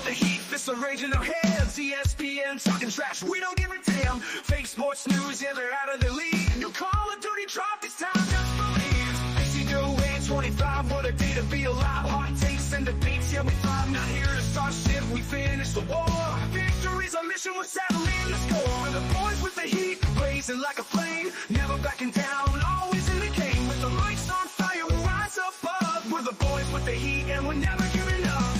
the heat, fists are raging their hands. ESPN talking trash, we don't give a damn. Fake sports news, yeah, they're out of the league. You call a dirty drop, this time just believe. ACWA 25, what a day to be alive. Hot takes and debates, yeah, we thrive. Not here to start shit, we finish the war. Victory's our mission, we're settling the score. We're the boys with the heat, blazing like a flame. Never backing down, always in the game. With the lights on fire, we'll rise above. We're the boys with the heat, and we're never giving up.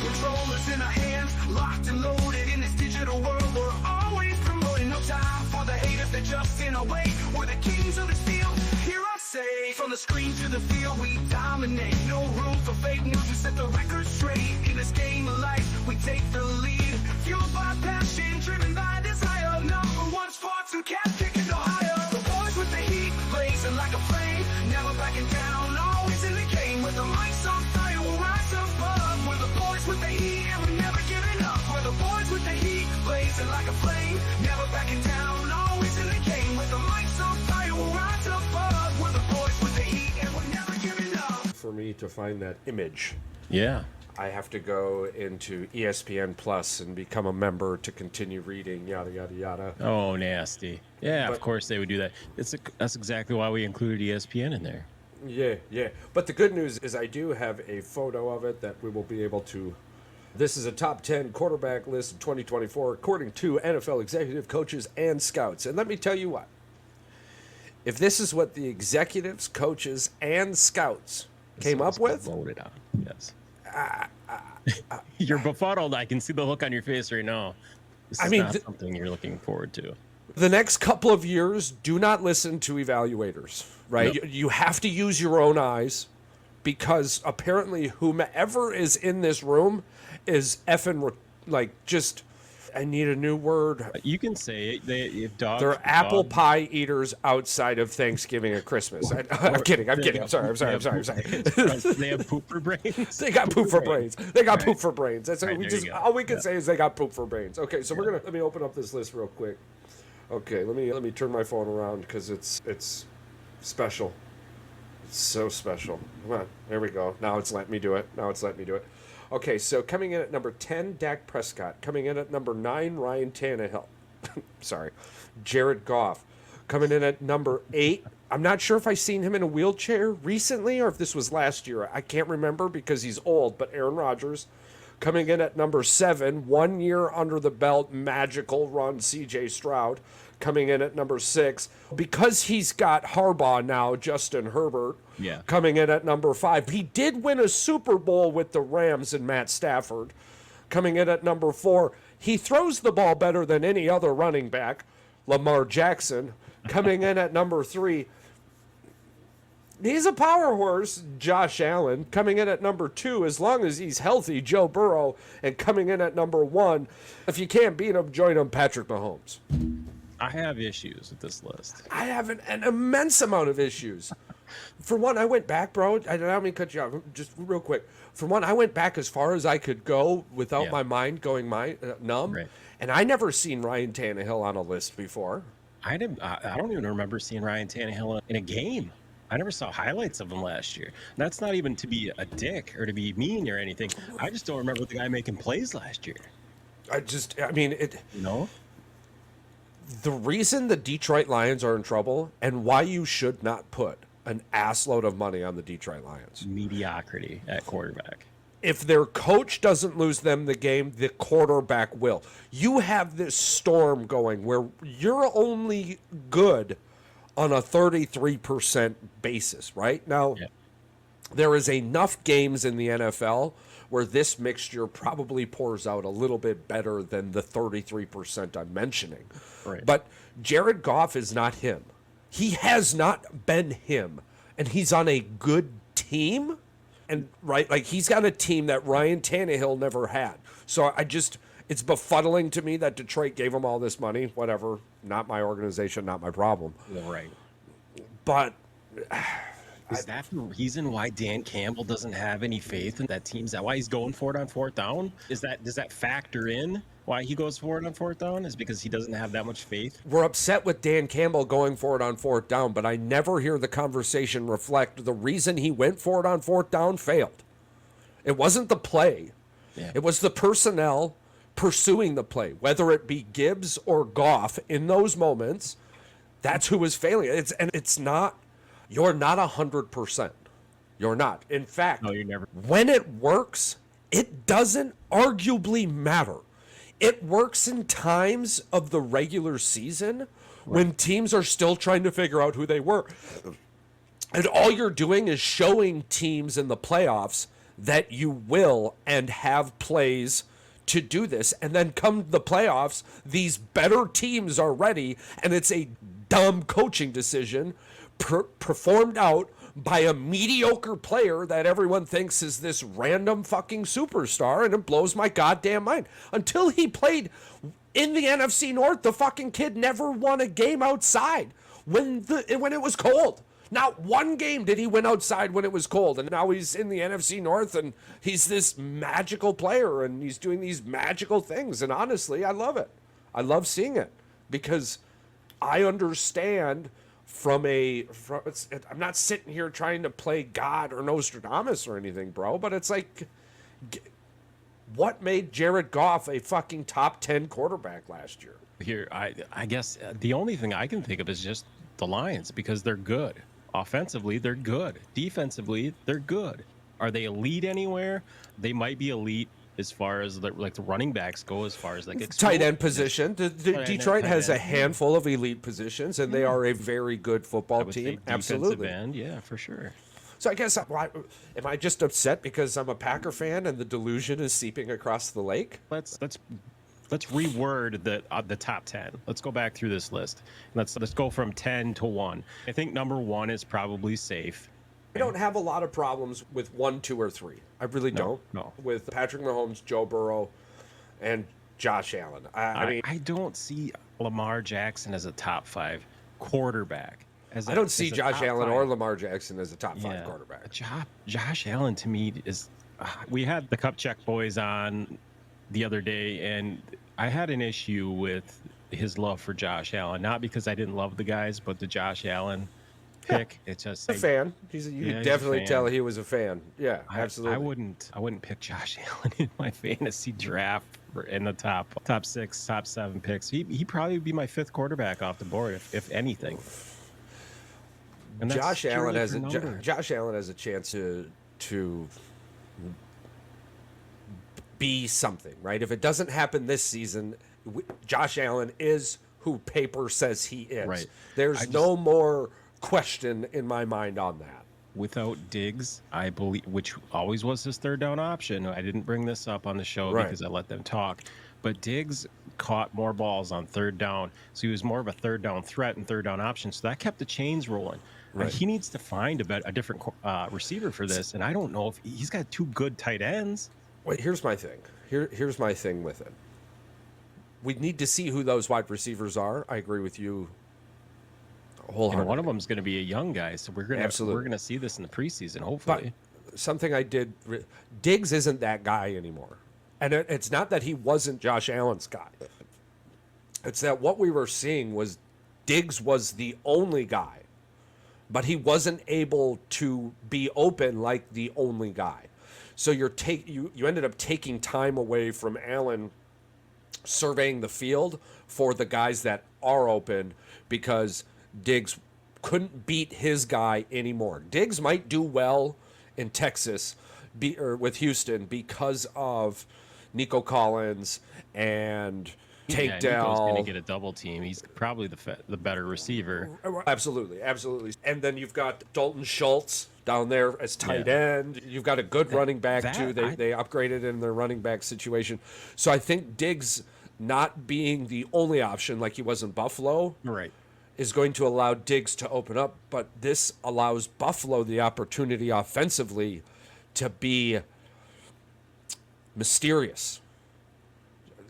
Controllers in our hands, locked and loaded in this digital world. We're always promoting, no time for the haters, they're just in our way. We're the kings of the field, here I say. From the screen to the field, we dominate. No room for fake news, we set the record straight. In this game of life, we take the lead. Fueled by passion, driven by desire. Number one sports and cat kicking Ohio. The boys with the heat, blazing like a flame. Never backing down, always in the game. With the lights on fire, we'll rise above. We're the boys with the heat, and we're never giving up. We're the boys with the heat, blazing like a flame. Never backing down, always in the game. With the lights on fire, we'll rise above. We're the boys with the heat, and we're never giving up. For me to find that image, Yeah. I have to go into ESPN Plus and become a member to continue reading, yada, yada, yada. Oh, nasty. Yeah, But- of course they would do that. That's exactly why we included ESPN in there. Yeah. But the good news is I do have a photo of it that we will be able to. This is a top 10 quarterback list of 2024 according to NFL executive coaches and scouts. And let me tell you what. If this is what the executives, coaches, and scouts came up with, Voted on. Yes. You're befuddled. I can see the look on your face right now. This is not something you're looking forward to. the next couple of years, do not listen to evaluators, right? Nope. You have to use your own eyes, because apparently whomever is in this room is effing, like, just, I need a new word. You can say it. If dogs, They're apple pie eaters outside of Thanksgiving and Christmas. I'm kidding. I'm sorry. They have poop for brains. They got poop for brains. They got poop for brains. That's Right, we there just you go. all we can say is they got poop for brains. Okay, so let me open up this list real quick. Okay, let me turn my phone around because it's special. It's so special. Come on, there we go. Now it's letting me do it. Okay, so coming in at number 10, Dak Prescott. Coming in at number 9, Ryan Tannehill. Sorry, Jared Goff. Coming in at number 8. I'm not sure if I've seen him in a wheelchair recently or if this was last year. I can't remember because he's old, but Aaron Rodgers. Coming in at number 7, 1 year under the belt, magical run, C.J. Stroud. Coming in at number 6, because he's got Harbaugh now, Justin Herbert. Yeah. Coming in at number 5. He did win a Super Bowl with the Rams and Matt Stafford. Coming in at number 4, he throws the ball better than any other running back, Lamar Jackson. Coming in at number 3, he's a power horse, Josh Allen. Coming in at number 2, as long as he's healthy, Joe Burrow. And coming in at number 1, if you can't beat him, join him, Patrick Mahomes. I have issues with this list. I have an immense amount of issues. For one, I went back, bro. I don't mean to cut you off. Just real quick. For one, I went back as far as I could go without my mind going numb. Right. And I never seen Ryan Tannehill on a list before. I don't even remember seeing Ryan Tannehill in a game. I never saw highlights of him last year. That's not even to be a dick or to be mean or anything. I just don't remember the guy making plays last year. You know? The reason the Detroit Lions are in trouble and why you should not put an assload of money on the Detroit Lions. Mediocrity at quarterback. If their coach doesn't lose them the game, the quarterback will. You have this storm going where you're only good on a 33% basis, right? Now, there is enough games in the NFL where this mixture probably pours out a little bit better than the 33% I'm mentioning. Right. But Jared Goff is not him. He has not been him. And he's on a good team. And he's got a team that Ryan Tannehill never had. So it's befuddling to me that Detroit gave him all this money. Whatever. Not my organization, not my problem. Right. But Is that the reason why Dan Campbell doesn't have any faith in that team? Is that why he's going for it on fourth down? Does that factor in why he goes for it on fourth down? Is because he doesn't have that much faith? We're upset with Dan Campbell going for it on fourth down, but I never hear the conversation reflect the reason he went for it on fourth down failed. It wasn't the play. Yeah. It was the personnel pursuing the play, whether it be Gibbs or Goff in those moments. That's who was failing. It's not. You're not 100%. You're not. In fact, No, you're never. when it works, it doesn't arguably matter. It works in times of the regular season when teams are still trying to figure out who they were. And all you're doing is showing teams in the playoffs that you will and have plays to do this. And then come the playoffs, these better teams are ready, and it's a dumb coaching decision performed out by a mediocre player that everyone thinks is this random fucking superstar, and it blows my goddamn mind. Until he played in the NFC North, the fucking kid never won a game outside when it was cold. Not one game did he win outside when it was cold, and now he's in the NFC North, and he's this magical player, and he's doing these magical things, and honestly, I love it. I love seeing it, because I understand I'm not sitting here trying to play God or Nostradamus or anything, bro, but it's like, what made Jared Goff a fucking top 10 quarterback last year? Here, I guess the only thing I can think of is just the Lions, because they're good. Offensively, they're good. Defensively, they're good. Are they elite anywhere? They might be elite as far as the running backs go, as far as tight end position. Detroit has a handful of elite positions, and they are a very good football team. Absolutely. End, yeah, for sure. So I guess, am I just upset because I'm a Packer fan and the delusion is seeping across the lake? Let's reword the top 10. Let's go back through this list. Let's go from 10 to 1. I think number 1 is probably safe. I don't have a lot of problems with 1, 2, or 3. I really don't. No. With Patrick Mahomes, Joe Burrow, and Josh Allen. I mean, I don't see Lamar Jackson as a top 5 quarterback. I don't see Josh Allen or Lamar Jackson as a top 5 quarterback. Josh Allen, to me, is... we had the Cup Check boys on the other day, and I had an issue with his love for Josh Allen. Not because I didn't love the guys, but the Josh Allen pick. It's just a fan. You could definitely tell he was a fan. Yeah, absolutely. I wouldn't pick Josh Allen in my fantasy draft in the top 6, top 7 picks. He'd probably be my 5th quarterback off the board, if anything. And Josh Allen has a chance to be something, right? If it doesn't happen this season, Josh Allen is who paper says he is. Right. There's no more question in my mind on that. Without Diggs, I believe, which always was his third down option. I didn't bring this up on the show because I let them talk. But Diggs caught more balls on third down, so he was more of a third down threat and third down option. So that kept the chains rolling. Right. He needs to find a different receiver for this, and I don't know if he's got 2 good tight ends. Wait, here's my thing. Here's my thing with it. We need to see who those wide receivers are. I agree with you wholeheartedly. And one of them is going to be a young guy, so we're going to see this in the preseason, hopefully. But something I did, Diggs isn't that guy anymore. And it's not that he wasn't Josh Allen's guy. It's that what we were seeing was Diggs was the only guy, but he wasn't able to be open like the only guy. So you ended up taking time away from Allen surveying the field for the guys that are open, because Diggs couldn't beat his guy anymore. Diggs might do well in Texas with Houston because of Nico Collins and Tank Dell. Nico's going to get a double team. He's probably the better receiver. Absolutely. And then you've got Dalton Schultz down there as tight end. You've got a good running back too. They upgraded in their running back situation. So I think Diggs not being the only option like he was in Buffalo, right, is going to allow Diggs to open up. But this allows Buffalo the opportunity offensively to be mysterious.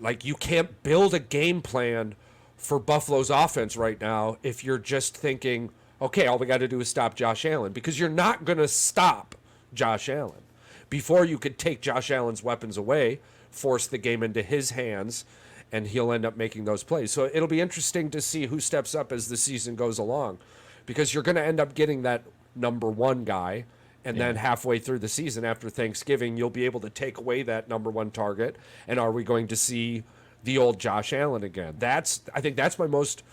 Like, you can't build a game plan for Buffalo's offense right now if you're just thinking, Okay, all we got to do is stop Josh Allen, because you're not going to stop Josh Allen. Before you could take Josh Allen's weapons away, force the game into his hands, and he'll end up making those plays. So it'll be interesting to see who steps up as the season goes along, because you're going to end up getting that number one guy, and then halfway through the season after Thanksgiving, you'll be able to take away that number one target. And are we going to see the old Josh Allen again? I think that's my most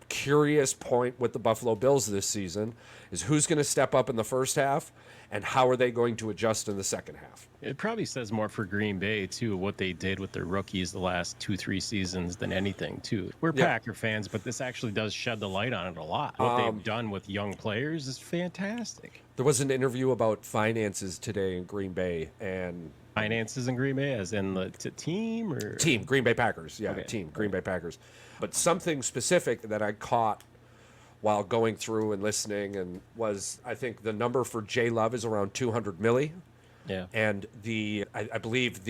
curious point with the Buffalo Bills this season, is who's going to step up in the first half and how are they going to adjust in the second half. It probably says more for Green Bay, too, what they did with their rookies the last 2-3 seasons than anything, too. We're Packer fans, but this actually does shed the light on it a lot. What they've done with young players is fantastic. There was an interview about finances today in Green Bay, and finances in Green Bay, as in the team or team Green Bay Packers, Green Bay Packers. But something specific that I caught while going through and listening, and was, I think the number for J Love is around 200 milli. Yeah. And I believe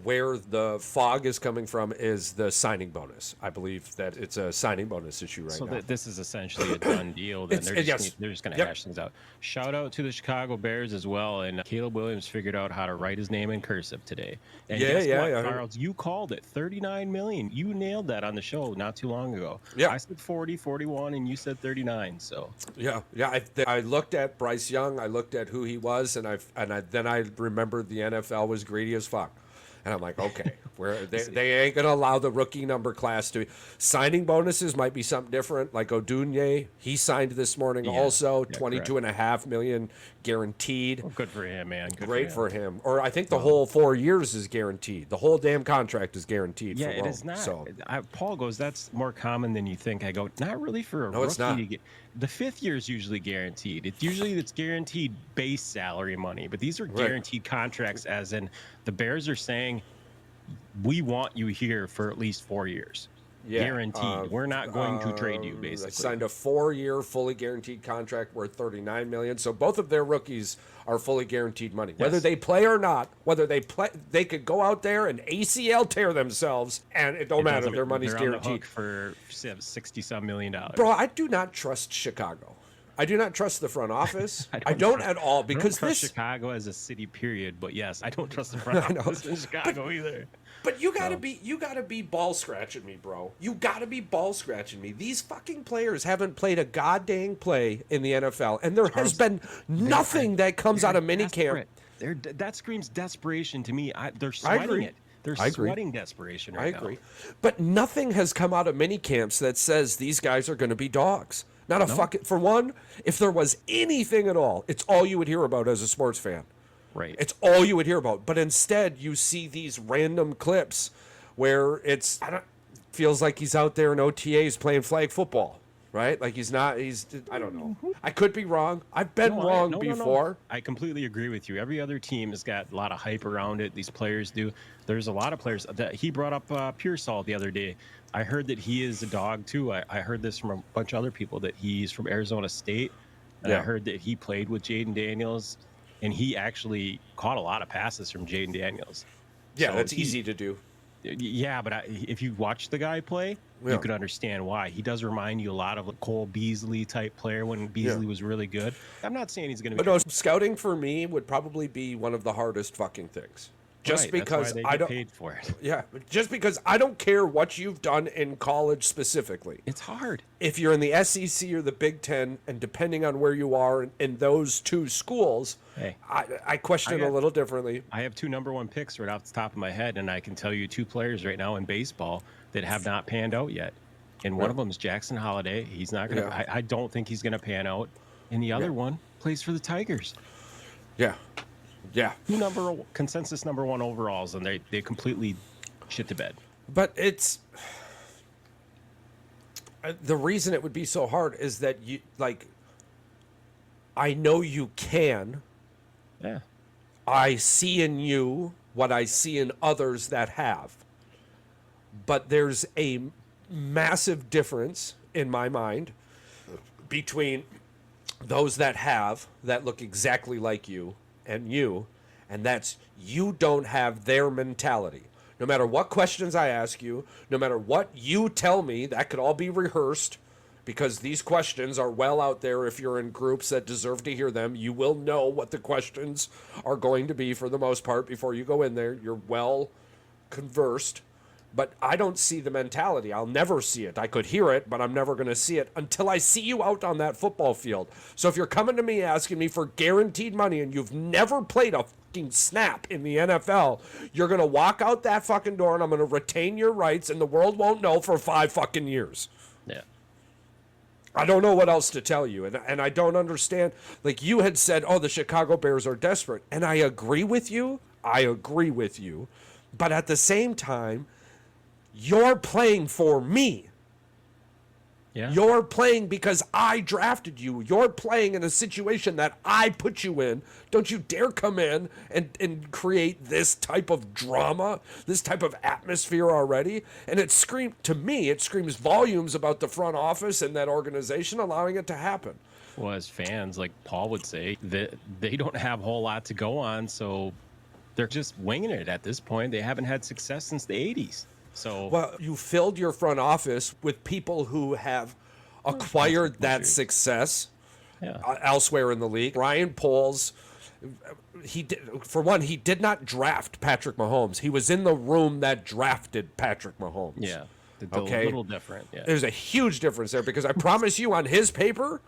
where the fog is coming from is the signing bonus. I believe that it's a signing bonus issue right now. So this is essentially a done deal. Then they're just going to hash things out. Shout out to the Chicago Bears as well. And Caleb Williams figured out how to write his name in cursive today. And guess what, Charles? You called it $39 million. You nailed that on the show not too long ago. Yeah. I said 40, 41, and you said 39. So I looked at Bryce Young. I looked at who he was, and then I remembered the NFL was greedy as fuck. And I'm like, okay, they ain't going to allow the rookie number class to. Signing bonuses might be something different. Like Odunye, he signed this morning also, $22.5 million guaranteed. Well, good for him, man. Great for him. Or I think the whole 4 years is guaranteed. The whole damn contract is guaranteed. Yeah, for Rome. It is not. So, Paul goes, that's more common than you think. I go, not really for a rookie. It's not. The fifth year is usually guaranteed. It's guaranteed base salary money, but these are guaranteed contracts, as in the Bears are saying, we want you here for at least 4 years. Yeah, guaranteed. We're not going to trade you, basically. I signed a 4-year fully guaranteed contract worth $39 million. So both of their rookies are fully guaranteed money. Whether they play or not, they could go out there and ACL tear themselves, and it don't matter. Their money's guaranteed. On the hook for $60-some million. Bro, I do not trust Chicago. I do not trust the front office. I don't at all, because I don't trust Chicago as a city, period. But yes, I don't trust the front office in Chicago either. But you gotta be ball scratching me, bro. You gotta be ball scratching me. These fucking players haven't played a goddamn play in the NFL, and there has been nothing that comes out of minicamp. That screams desperation to me. They're sweating it. They're sweating desperation right now. I agree. But nothing has come out of minicamps that says these guys are going to be dogs. Not a fucking. For one, if there was anything at all, it's all you would hear about as a sports fan. Right. It's all you would hear about. But instead, you see these random clips where feels like he's out there in OTAs playing flag football, right? Like I don't know. I could be wrong. I've been wrong before. No. I completely agree with you. Every other team has got a lot of hype around it. These players do. There's a lot of players that he brought up Pearsall the other day. I heard that he is a dog too. I heard this from a bunch of other people, that he's from Arizona State. And I heard that he played with Jaden Daniels, and he actually caught a lot of passes from Jaden Daniels. Yeah, so that's easy to do. Yeah, but if you watch the guy play, you could understand why. He does remind you a lot of a Cole Beasley type player when Beasley was really good. I'm not saying he's going to be. But no, scouting for me would probably be one of the hardest fucking things. Just because I don't paid for it. Yeah, just because I don't care what you've done in college specifically. It's hard. If you're in the SEC or the Big Ten, and depending on where you are in those two schools, I question it a little differently. I have 2 number 1 picks right off the top of my head, and I can tell you 2 players right now in baseball that have not panned out yet. And one of them is Jackson Holliday. He's not going to. I don't think he's going to pan out. And the other one plays for the Tigers. Yeah. Yeah. 2 consensus number 1 overalls, and they completely shit the bed. But it's the reason it would be so hard is that I know you can. Yeah. I see in you what I see in others that have. But there's a massive difference in my mind between those that have, that look exactly like you, and that's you don't have their mentality. No matter what questions I ask you, no matter what you tell me, that could all be rehearsed. because these questions are well out there. If you're in groups that deserve to hear them, you will know what the questions are going to be for the most part before you go in there. You're well conversed. But I don't see the mentality. I'll never see it. I could hear it, but I'm never going to see it until I see you out on that football field. So if you're coming to me asking me for guaranteed money and you've never played a fucking snap in the NFL, you're going to walk out that fucking door and I'm going to retain your rights and the world won't know for 5 fucking years. Yeah. I don't know what else to tell you. And I don't understand. Like you had said, oh, the Chicago Bears are desperate. And I agree with you. But at the same time, you're playing for me. Yeah. You're playing because I drafted you. You're playing in a situation that I put you in. Don't you dare come in and create this type of drama, this type of atmosphere already. And it screams volumes about the front office and that organization allowing it to happen. Well, as fans, like Paul would say, that they don't have a whole lot to go on, so they're just winging it at this point. They haven't had success since the 80s. So, well, you filled your front office with people who have acquired that success elsewhere in the league. Ryan Poles, he did not draft Patrick Mahomes. He was in the room that drafted Patrick Mahomes. Yeah, a little different. Yeah, there's a huge difference there because I promise you, on his paper,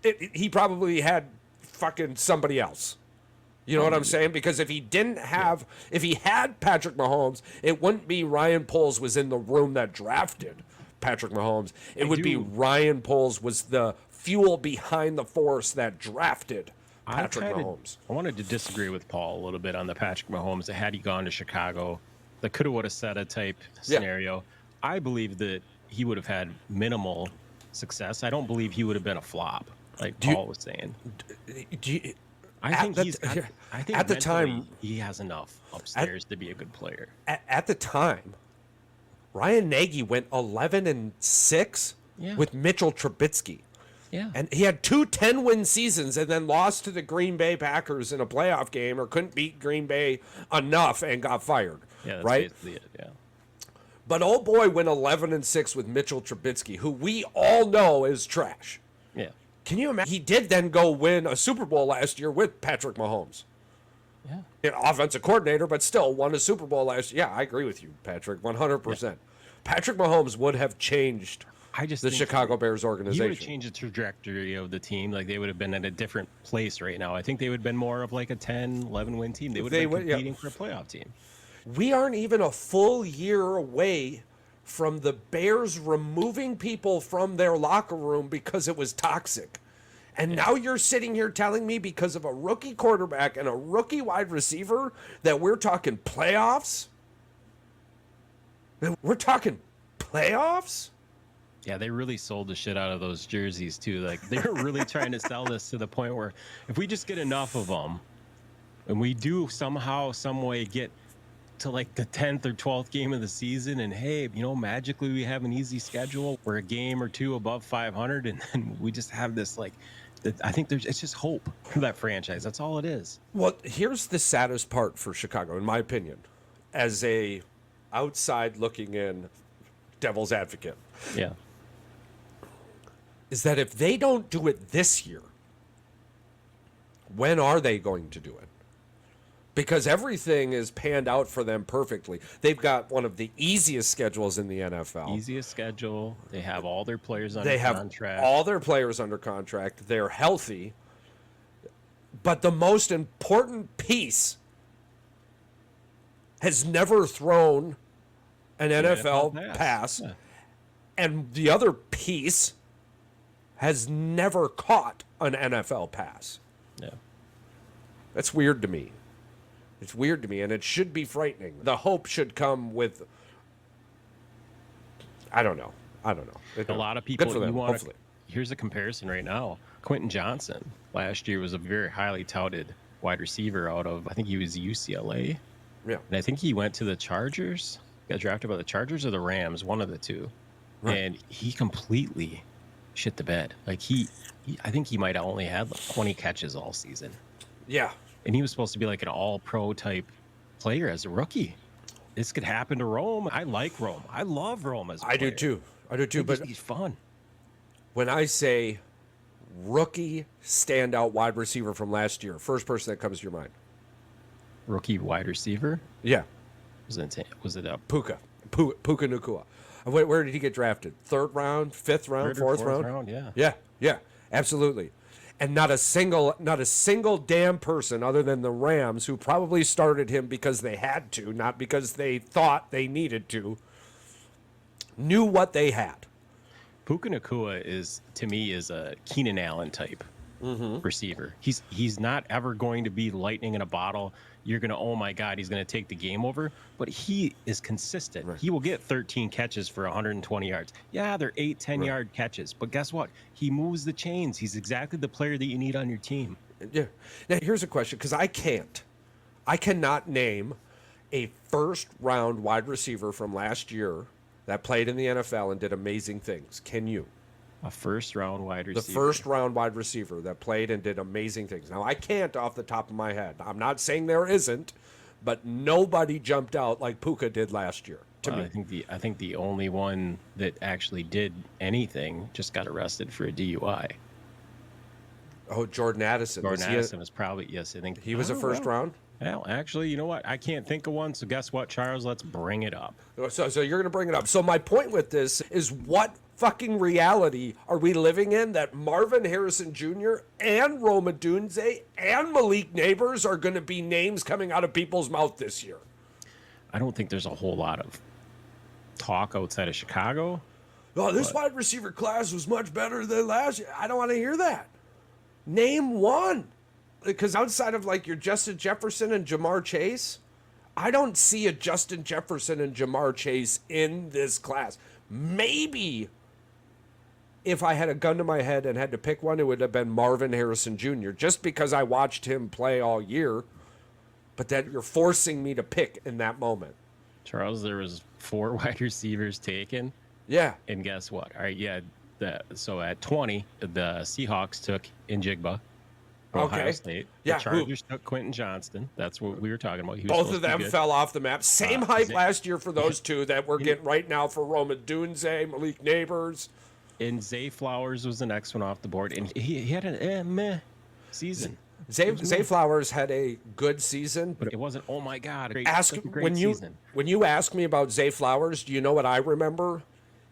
he probably had fucking somebody else. You know what I'm saying? Because if he had Patrick Mahomes, it wouldn't be Ryan Poles was in the room that drafted Patrick Mahomes. It would be Ryan Poles was the fuel behind the force that drafted Patrick Mahomes. I wanted to disagree with Paul a little bit on the Patrick Mahomes. That had he gone to Chicago, the coulda, woulda, saida type scenario. Yeah. I believe that he would have had minimal success. I don't believe he would have been a flop, like Paul was saying. I think at the time he has enough upstairs to be a good player. At the time, Ryan Nagy went 11-6 with Mitchell Trubisky. Yeah. And he had 2 10-win seasons and then lost to the Green Bay Packers in a playoff game or couldn't beat Green Bay enough and got fired. Yeah, that's right? basically it, yeah. But old boy went 11-6 with Mitchell Trubisky, who we all know is trash. Yeah. Can you imagine? He did then go win a Super Bowl last year with Patrick Mahomes. Yeah. Offensive coordinator, but still won a Super Bowl last year. Yeah, I agree with you, Patrick, 100%. Yeah. Patrick Mahomes would have changed the Chicago Bears organization. He would have changed the trajectory of the team. Like, they would have been at a different place right now. I think they would have been more of like a 10, 11-win team. They would have been competing for a playoff team. We aren't even a full year away from the Bears removing people from their locker room because it was toxic. And now you're sitting here telling me because of a rookie quarterback and a rookie wide receiver that we're talking playoffs? We're talking playoffs? Yeah, they really sold the shit out of those jerseys, too. Like, they were really trying to sell this to the point where if we just get enough of them and we do somehow, some way get to like the 10th or 12th game of the season and hey, magically we have an easy schedule. We're a game or two above 500 and then we just have this I think it's just hope for that franchise. That's all it is. Well, here's the saddest part for Chicago, in my opinion, as a outside looking in devil's advocate. Yeah. Is that if they don't do it this year, when are they going to do it? Because everything is panned out for them perfectly. They've got one of the easiest schedules in the NFL. Easiest schedule. They have all their players under contract. All their players under contract. They're healthy. But the most important piece has never thrown an NFL pass. Yeah. And the other piece has never caught an NFL pass. Yeah. That's weird to me. It's weird to me, and it should be frightening. The hope should come with, I don't know. A lot of people, here's a comparison right now. Quentin Johnson last year was a very highly touted wide receiver out of, I think he was UCLA. Yeah. And I think he went to the Chargers, got drafted by the Chargers or the Rams, one of the two. Right. And he completely shit the bed. Like I think he might have only had like 20 catches all season. Yeah. And he was supposed to be like an all-pro type player as a rookie. This could happen to Rome. I like Rome. I love Rome as a player. I do too. But he's fun. When I say rookie standout wide receiver from last year, first person that comes to your mind. Rookie wide receiver? Yeah. Was it up? Puka Nacua. Where did he get drafted? Third round, fifth round, fourth round? Yeah. Yeah, absolutely. And not a single damn person other than the Rams, who probably started him because they had to, not because they thought they needed to, knew what they had. Puka Nacua is a Keenan Allen type receiver. He's not ever going to be lightning in a bottle. You're going to, oh my God, he's going to take the game over. But he is consistent. Right. He will get 13 catches for 120 yards. Yeah, they're 8, 10-yard catches. But guess what? He moves the chains. He's exactly the player that you need on your team. Yeah. Now, here's a question, because I cannot name a first-round wide receiver from last year that played in the NFL and did amazing things. Can you? A first-round wide receiver. The first-round wide receiver that played and did amazing things. Now, I can't off the top of my head. I'm not saying there isn't, but nobody jumped out like Puka did last year to me. I think the only one that actually did anything just got arrested for a DUI. Oh, Jordan Addison. Jordan Addison was probably, yes, I think. He was a first round? Well, actually, you know what? I can't think of one, so guess what, Charles? Let's bring it up. So you're going to bring it up. So my point with this is, what fucking reality are we living in that Marvin Harrison Jr. and Rome Odunze and Malik Neighbors are going to be names coming out of people's mouth this year? I don't think there's a whole lot of talk outside of Chicago. Oh, this wide receiver class was much better than last year. I don't want to hear that. Name one. Because outside of like your Justin Jefferson and Jamar Chase, I don't see a Justin Jefferson and Jamar Chase in this class. Maybe if I had a gun to my head and had to pick one, it would have been Marvin Harrison Jr., just because I watched him play all year. But that you're forcing me to pick in that moment. Charles, there was 4 wide receivers taken. Yeah. And guess what? All right, yeah. So at 20, the Seahawks took Njigba. Ohio State. The Chargers took Quentin Johnston. That's what we were talking about. Both of them fell off the map. Same hype last year for those two that we're getting right now for Rome Odunze, Malik Neighbors. And Zay Flowers was the next one off the board. And he had a meh season. Zay Flowers had a good season. But it wasn't, oh my God, great season. When you ask me about Zay Flowers, do you know what I remember?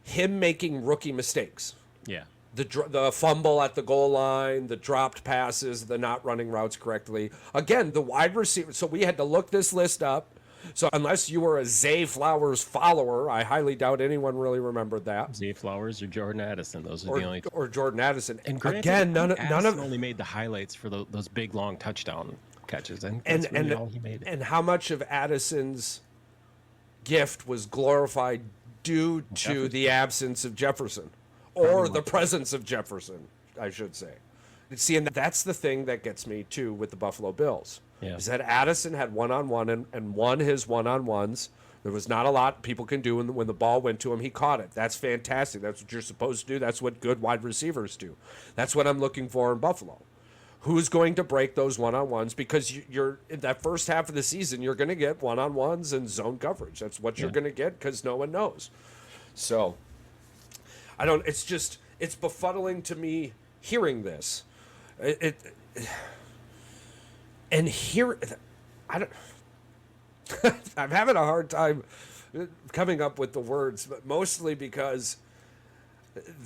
Him making rookie mistakes. Yeah. The fumble at the goal line, the dropped passes, the not running routes correctly. Again, the wide receiver. So we had to look this list up. So unless you were a Zay Flowers follower, I highly doubt anyone really remembered that. Zay Flowers or Jordan Addison. Those are the only two. Or Jordan Addison. And granted, again, none of only made the highlights for those big, long touchdown catches. And really all he made. And how much of Addison's gift was glorified due to the absence of Jefferson? Or the presence of Jefferson, I should say. See, and that's the thing that gets me, too, with the Buffalo Bills. Yeah. Is that Addison had one-on-one and won his one-on-ones. There was not a lot people can do when the ball went to him. He caught it. That's fantastic. That's what you're supposed to do. That's what good wide receivers do. That's what I'm looking for in Buffalo. Who's going to break those one-on-ones? Because you're in that first half of the season, you're going to get one-on-ones and zone coverage. That's what you're going to get because no one knows. So it's befuddling to me hearing this. I'm having a hard time coming up with the words, but mostly because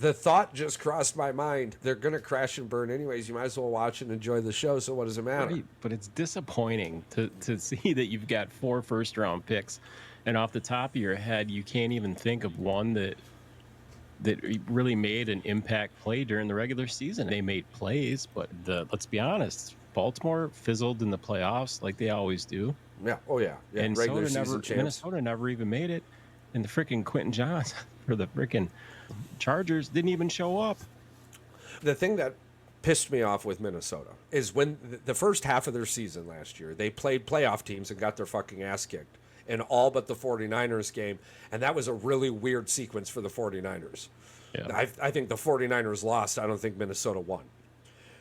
the thought just crossed my mind. They're going to crash and burn anyways. You might as well watch and enjoy the show, so what does it matter? Right, but it's disappointing to see that you've got 4 first-round picks, and off the top of your head, you can't even think of one that really made an impact play during the regular season. They made plays, but let's be honest, Baltimore fizzled in the playoffs like they always do. Yeah. Oh, yeah. And Minnesota never even made it. And the freaking Quentin Johnston for the freaking Chargers didn't even show up. The thing that pissed me off with Minnesota is when the first half of their season last year, they played playoff teams and got their fucking ass kicked in all but the 49ers game. And that was a really weird sequence for the 49ers. Yeah. I think the 49ers lost. I don't think Minnesota won.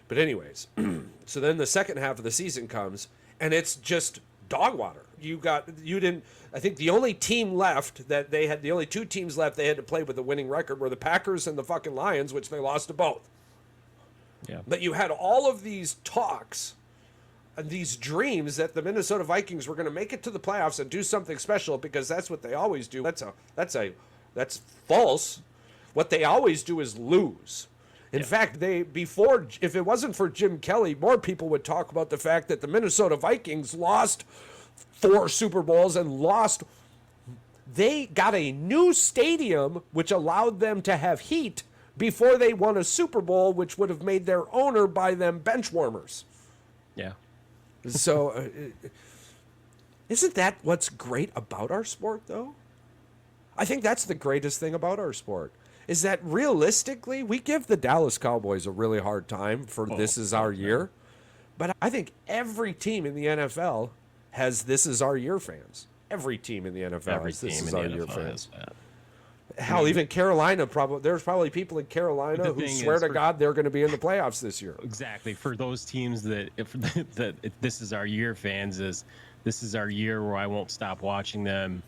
But anyways, so then the second half of the season comes, and it's just dog water. I think the only team left that they had, the only two teams left they had to play with a winning record were the Packers and the fucking Lions, which they lost to both. Yeah. But you had all of these talks and these dreams that the Minnesota Vikings were going to make it to the playoffs and do something special, because that's what they always do. That's false. What they always do is lose. In fact, if it wasn't for Jim Kelly, more people would talk about the fact that the Minnesota Vikings lost 4 Super Bowls and they got a new stadium which allowed them to have heat before they won a Super Bowl, which would have made their owner buy them bench warmers. Yeah. So isn't that what's great about our sport, though? I think that's the greatest thing about our sport, is that realistically, we give the Dallas Cowboys a really hard time for this is our year. But I think every team in the NFL has this is our year fans. Every team in the NFL has this is our year fans. Hell, even Carolina, there's probably people in Carolina who swear to God they're going to be in the playoffs this year. Exactly. For those teams that this is our year fans, this is our year where I won't stop watching them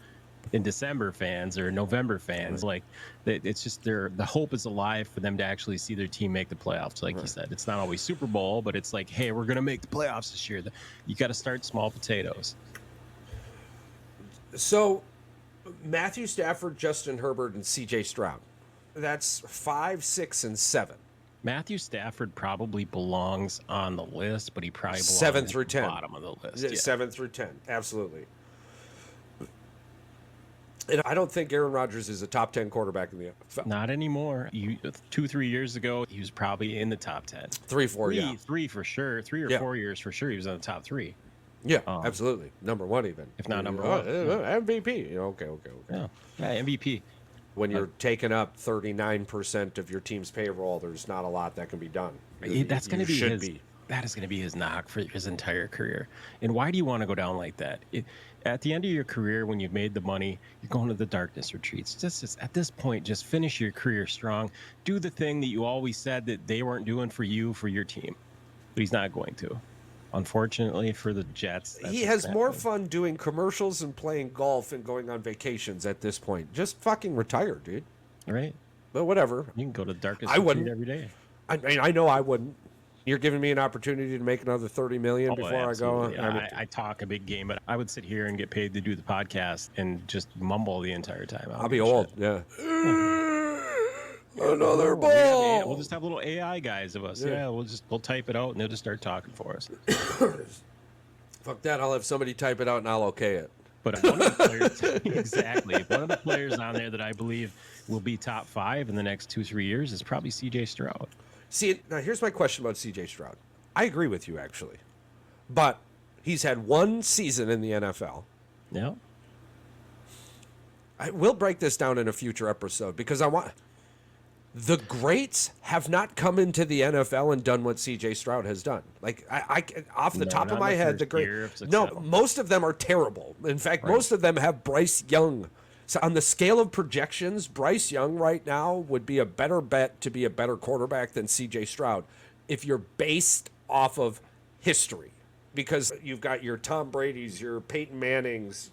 in December fans or November fans. Like, it's just the hope is alive for them to actually see their team make the playoffs. Like you said, it's not always Super Bowl, but it's like, hey, we're going to make the playoffs this year. You got to start small potatoes. So Matthew Stafford, Justin Herbert, and CJ Stroud. That's 5, 6, and 7. Matthew Stafford probably belongs on the list, but he probably belongs 7 through 10. Bottom of the list. 7 through 10. Absolutely. And I don't think Aaron Rodgers is a top 10 quarterback in the NFL. Not anymore. 2-3 years ago, he was probably in the top 10. 3, 4, yeah. 3 for sure. 3 or 4 years for sure. He was in the top 3. Yeah, absolutely. Number 1 even. If not number 1. MVP. Okay. Yeah, MVP. When you're taking up 39% of your team's payroll, there's not a lot that can be done. That's going to be his. That is going to be his knock for his entire career. And why do you want to go down like that? At the end of your career, when you've made the money, you're going to the darkness retreats. Just at this point, just finish your career strong. Do the thing that you always said that they weren't doing for you, for your team. But he's not going to. Unfortunately for the Jets. He has more fun doing commercials and playing golf and going on vacations at this point. Just fucking retire, dude. Right. But whatever. You can go to the darkest retreat every day. I mean, I know I wouldn't. You're giving me an opportunity to make another $30 million before absolutely. I go. I talk a big game, but I would sit here and get paid to do the podcast and just mumble the entire time. I'll be old. Yeah. Another ball. Yeah, we'll just have little AI guys of us. Yeah, we'll type it out and they'll just start talking for us. Fuck that! I'll have somebody type it out and I'll okay it. But one of the players, exactly, one of the players on there that I believe will be top 5 in the next 2-3 years is probably CJ Stroud. See, now here's my question about CJ Stroud. I agree with you, actually. But he's had 1 season in the NFL. Yeah. I will break this down in a future episode because the greats have not come into the NFL and done what CJ Stroud has done. Like, I off the top of my head, most of them are terrible. In fact, most of them have Bryce Young. So on the scale of projections, Bryce Young right now would be a better bet to be a better quarterback than CJ Stroud if you're based off of history. Because you've got your Tom Brady's, your Peyton Manning's,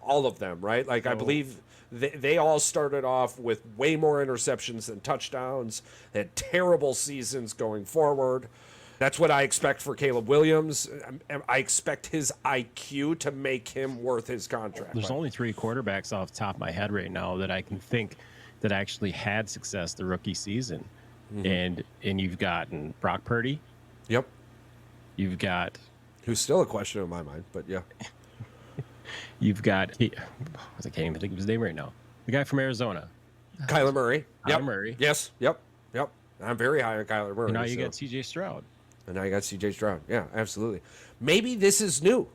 all of them, right? Like, I believe they all started off with way more interceptions than touchdowns. They had terrible seasons going forward. That's what I expect for Caleb Williams. I expect his IQ to make him worth his contract. There's only 3 quarterbacks off the top of my head right now that I can think that actually had success the rookie season. Mm-hmm. And you've gotten Brock Purdy. Yep. You've got... Who's still a question in my mind, but yeah. You've got... I can't even think of his name right now. The guy from Arizona. Kyler Murray. Kyler Murray. Yes. Yep. I'm very high on Kyler Murray. And now you got CJ Stroud. And now you got CJ Stroud. Yeah, absolutely. Maybe this is new.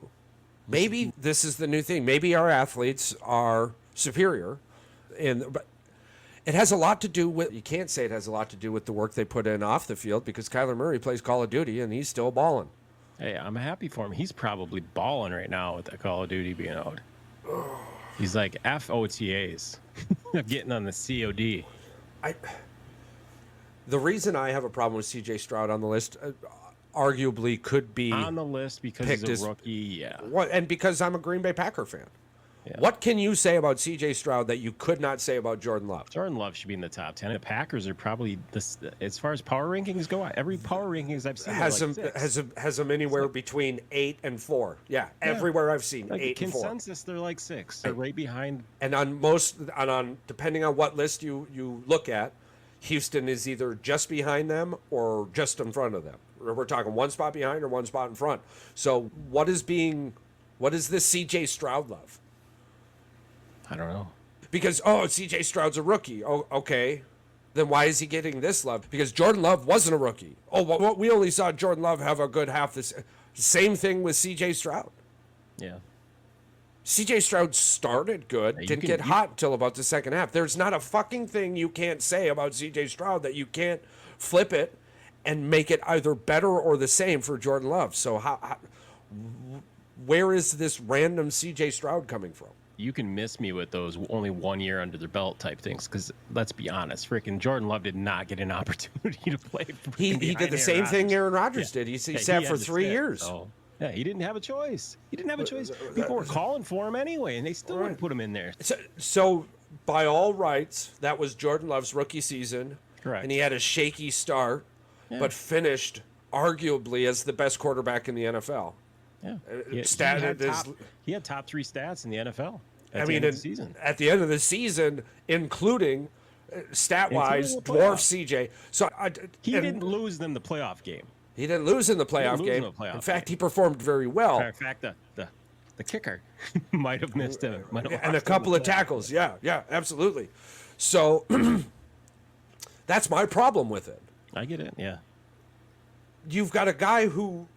Maybe this is the new thing. Maybe our athletes are superior. But it has a lot to do with, you can't say it has a lot to do with the work they put in off the field, because Kyler Murray plays Call of Duty and he's still balling. Hey, I'm happy for him. He's probably balling right now with that Call of Duty being out. He's like, F OTAs. I'm getting on the COD. The reason I have a problem with CJ Stroud on the list, arguably could be on the list because he's a rookie. Yeah. And because I'm a Green Bay Packer fan. Yeah. What can you say about C.J. Stroud that you could not say about Jordan Love? Jordan Love should be in the top 10. The Packers are probably as far as power rankings go. Every power rankings I've seen has them anywhere between 8 and 4. Yeah, everywhere I've seen like 8 and 4. Consensus, they're like 6. They're right behind. And on depending on what list you look at, Houston is either just behind them or just in front of them. We're talking one spot behind or one spot in front. So what is this C.J. Stroud love? I don't know. Because, C.J. Stroud's a rookie. Oh, okay. Then why is he getting this love? Because Jordan Love wasn't a rookie. Oh, well, we only saw Jordan Love have a good half this. Same thing with C.J. Stroud. Yeah. C.J. Stroud started good, didn't get hot until about the second half. There's not a fucking thing you can't say about C.J. Stroud that you can't flip it and make it either better or the same for Jordan Love. So where is this random C.J. Stroud coming from? You can miss me with those only 1 year under their belt type things, because let's be honest, freaking Jordan Love did not get an opportunity to play. He did the same thing Aaron Rodgers did. He sat for 3 years. So, yeah, he didn't have a choice. People were calling for him anyway, and they still wouldn't put him in there. So, by all rights, that was Jordan Love's rookie season. Correct. And he had a shaky start, but finished arguably as the best quarterback in the NFL. Yeah. He had top 3 stats in the NFL. At the end of the season, including stat-wise, dwarf CJ. So he didn't lose them the playoff game. He didn't lose in the playoff game. In fact, he performed very well. In fact, the kicker might have missed him. And a couple of tackles. Yeah, absolutely. So that's my problem with it. I get it, yeah. You've got a guy who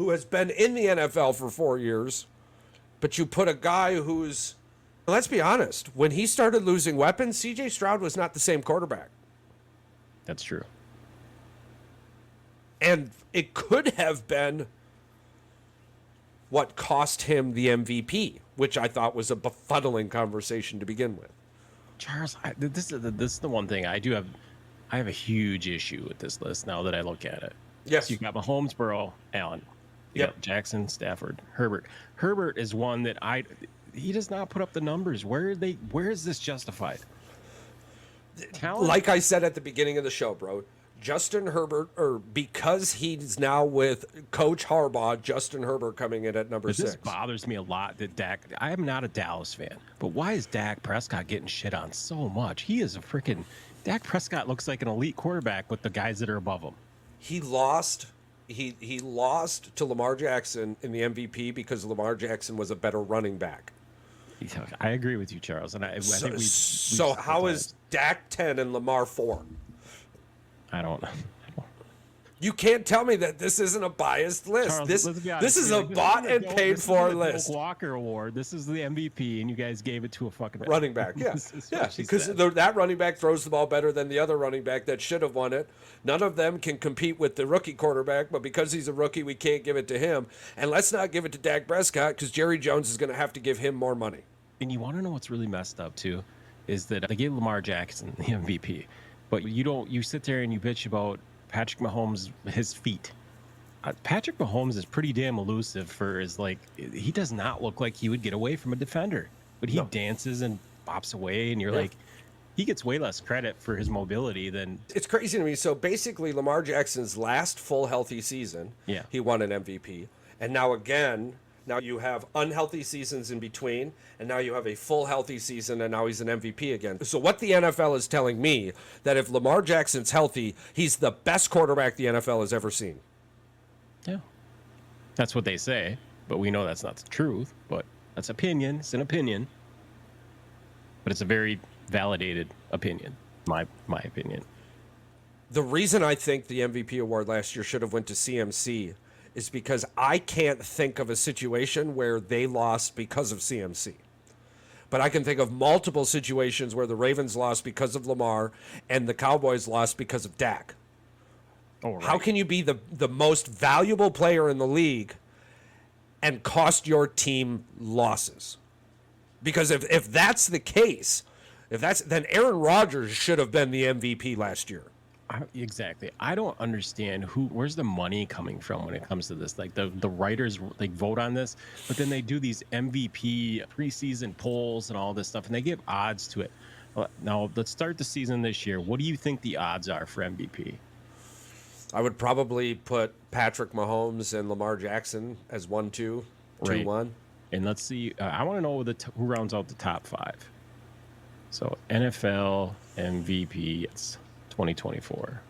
has been in the NFL for 4 years, but you put a guy who's, let's be honest, when he started losing weapons, C.J. Stroud was not the same quarterback. That's true. And it could have been what cost him the MVP, which I thought was a befuddling conversation to begin with. Charles, this is the one thing I have a huge issue with this list now that I look at it. Yes. So you got Mahomes, Burrow, Allen. You got Jackson, Stafford, Herbert. Herbert is one that he does not put up the numbers. Where is this justified? Talent? Like I said at the beginning of the show, bro, Justin Herbert, or because he's now with Coach Harbaugh, Justin Herbert coming in at number 6. This bothers me a lot that Dak. I am not a Dallas fan, but why is Dak Prescott getting shit on so much? He is a freaking. Dak Prescott looks like an elite quarterback with the guys that are above him. He lost to Lamar Jackson in the MVP because Lamar Jackson was a better running back. I agree with you, Charles. And I think so how is Dak 10 and Lamar 4? I don't know. You can't tell me that this isn't a biased list. Charles, this is a bought and paid for list. Doak Walker Award. This is the MVP, and you guys gave it to a fucking running back. Yeah, because that running back throws the ball better than the other running back that should have won it. None of them can compete with the rookie quarterback, but because he's a rookie, we can't give it to him. And let's not give it to Dak Prescott because Jerry Jones is going to have to give him more money. And you want to know what's really messed up too, is that they gave Lamar Jackson the MVP, but you sit there and you bitch about Patrick Mahomes, his feet. Patrick Mahomes is pretty damn elusive he does not look like he would get away from a defender, but he dances and bops away, and you're like, he gets way less credit for his mobility than. It's crazy to me. So basically, Lamar Jackson's last full healthy season, he won an MVP, and now you have unhealthy seasons in between, and now you have a full healthy season, and now he's an MVP again. So what the NFL is telling me, that if Lamar Jackson's healthy, he's the best quarterback the NFL has ever seen. Yeah. That's what they say, but we know that's not the truth, but that's opinion. It's an opinion. But it's a very validated opinion, my opinion. The reason I think the MVP award last year should have went to CMC is because I can't think of a situation where they lost because of CMC. But I can think of multiple situations where the Ravens lost because of Lamar and the Cowboys lost because of Dak. Oh, right. How can you be the most valuable player in the league and cost your team losses? Because if that's the case, then Aaron Rodgers should have been the MVP last year. Exactly. I don't understand where's the money coming from when it comes to this. Like the writers like vote on this, but then they do these MVP preseason polls and all this stuff, and they give odds to it. Now let's start the season this year. What do you think the odds are for MVP? I would probably put Patrick Mahomes and Lamar Jackson as 1-2, 2-1. And let's see. I want to know who rounds out the top 5. So NFL MVP. It's 2024.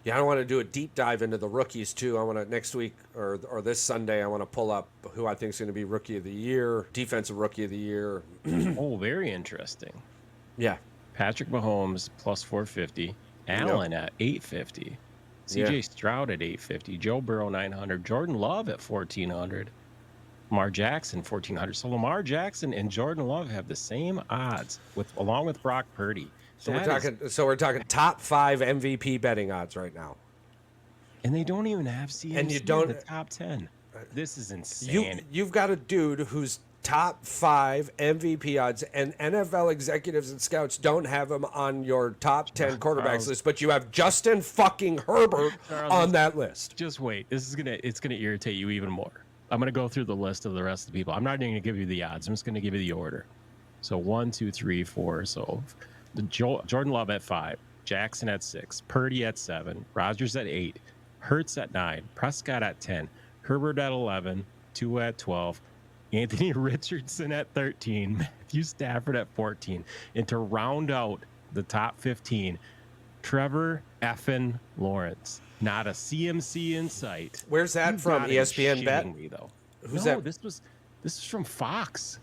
Yeah, I want to do a deep dive into the rookies too. I want to next week or this Sunday. I want to pull up who I think is going to be Rookie of the Year, Defensive Rookie of the Year. Oh, very interesting. Yeah, Patrick Mahomes plus 450, Allen at 850, CJ Stroud at 850, Joe Burrow 900, Jordan Love at 1400, Lamar Jackson 1400. So Lamar Jackson and Jordan Love have the same odds along with Brock Purdy. So we're talking top 5 MVP betting odds right now. And they don't even have CMC and you don't, in the top 10. This is insane. You've got a dude who's top 5 MVP odds, and NFL executives and scouts don't have him on your top 10 quarterbacks list, but you have Justin fucking Herbert on that list. Just wait. It's gonna irritate you even more. I'm gonna go through the list of the rest of the people. I'm not even gonna give you the odds. I'm just gonna give you the order. So 1, 2, 3, 4. So Jordan Love at 5, Jackson at 6, Purdy at 7, Rodgers at 8, Hurts at 9, Prescott at 10, Herbert at 11, Tua at 12, Anthony Richardson at 13, Matthew Stafford at 14, and to round out the top 15, Trevor effing Lawrence. Not a CMC in sight. Where's that from? ESPN Bet? Me, though. Who's that? This is from Fox.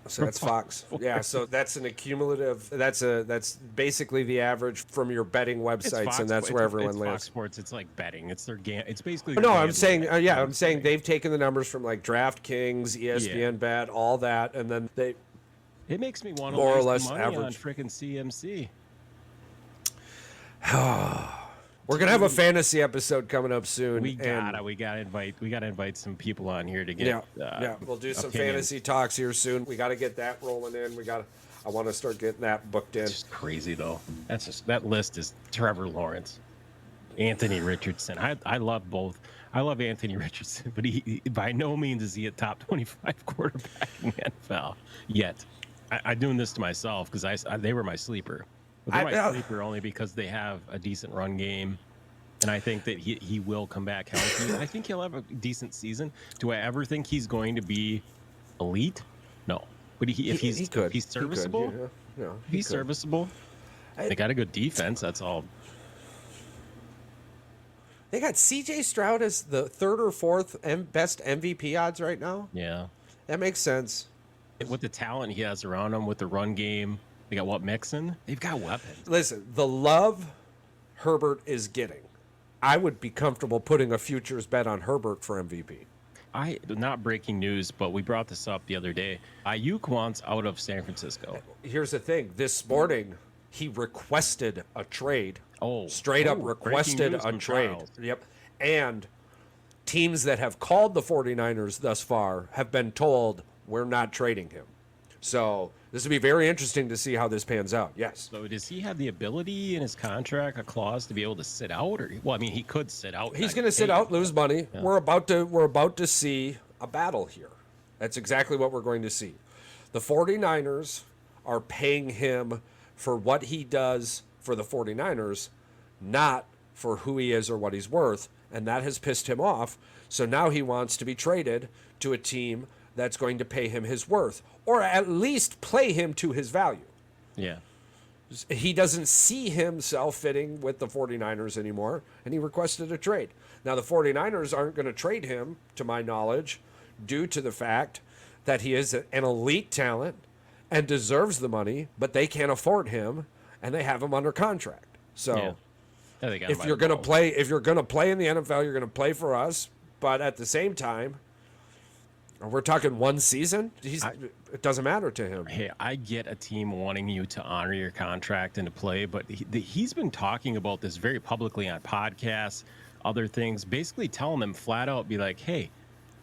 So that's Fox. Yeah, so that's an accumulative. That's basically the average from your betting websites, and that's where everyone lands. Fox Sports. It's like betting. It's their It's basically. No, I'm saying, I'm saying they've taken the numbers from like DraftKings, ESPN Bet, all that, and then they. It makes me want to more or less less money average on freaking CMC. We're gonna have a fantasy episode coming up soon. We gotta invite some people on here to get. We'll do some opinions. fantasy talks here soon. We got to get that rolling in. I want to start getting that booked in. It's just crazy though. That list is Trevor Lawrence, Anthony Richardson. I love both. I love Anthony Richardson, but he by no means is he a top 25 quarterback in the NFL yet. I'm doing this to myself because they were my sleeper. But they're my sleeper only because they have a decent run game, and I think that he will come back healthy. I think he'll have a decent season. Do I ever think he's going to be elite? No. But if he's serviceable, he's serviceable. They got a good defense. That's all. They got CJ Stroud as the 3rd or 4th best MVP odds right now. Yeah, that makes sense. With the talent he has around him, with the run game. They got Mixon? They've got weapons. Listen, the love Herbert is getting, I would be comfortable putting a futures bet on Herbert for MVP. Not breaking news, but we brought this up the other day. Aiyuk wants out of San Francisco. Here's the thing. This morning, he requested a trade. Straight up requested a trade. Charles. Yep. And teams that have called the 49ers thus far have been told, we're not trading him. So this will be very interesting to see how this pans out. Yes. So does he have the ability in his contract, a clause to be able to sit out? He could sit out. He's going to sit out, lose money. Yeah. We're about to see a battle here. That's exactly what we're going to see. The 49ers are paying him for what he does for the 49ers, not for who he is or what he's worth, and that has pissed him off. So now he wants to be traded to a team that's going to pay him his worth, or at least play him to his value. Yeah. He doesn't see himself fitting with the 49ers anymore, and he requested a trade. Now, the 49ers aren't going to trade him, to my knowledge, due to the fact that he is an elite talent and deserves the money, but they can't afford him, and they have him under contract. So if you're going to play in the NFL, you're going to play for us, but at the same time, we're talking one season. It doesn't matter to him. Hey, I get a team wanting you to honor your contract and to play, but he's been talking about this very publicly on podcasts, other things, basically telling them flat out, be like, hey,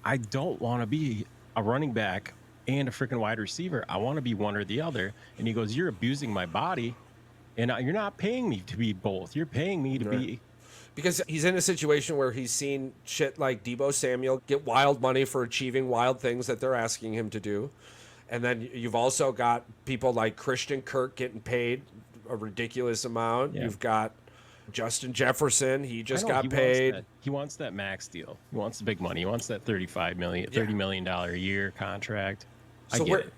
I don't want to be a running back and a freaking wide receiver. I want to be one or the other. And he goes, you're abusing my body. And you're not paying me to be both. You're paying me to be. Because he's in a situation where he's seen shit like Deebo Samuel get wild money for achieving wild things that they're asking him to do. And then you've also got people like Christian Kirk getting paid a ridiculous amount. Yeah. You've got Justin Jefferson. He just got He paid. He wants that max deal. He wants the big money. He wants that $30 million a year contract. So I get it.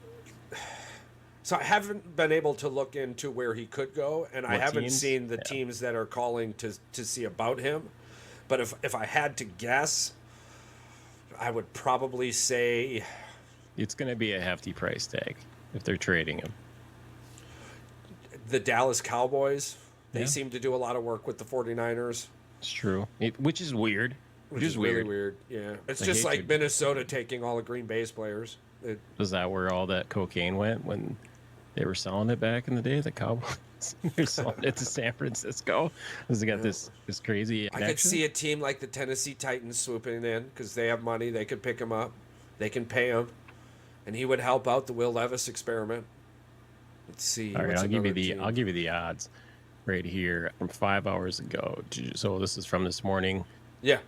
So I haven't been able to look into where he could go, and I haven't seen the teams that are calling to see about him. But if I had to guess, I would probably say It's going to be a hefty price tag if they're trading him. the Dallas Cowboys. They seem to do a lot of work with the 49ers. It's true. Which is weird. Which is really weird. Yeah. It's just like Minnesota taking all of Green Bay's players. Is that where all that cocaine went when they were selling it back in the day? The Cowboys? They're selling it to San Francisco. Because they got this crazy I could see a team like the Tennessee Titans swooping in because they have money. They could pick him up. They can pay him. And he would help out the Will Levis experiment. Let's see. All right, I'll give you the odds right here from 5 hours ago. So this is from this morning. Yeah.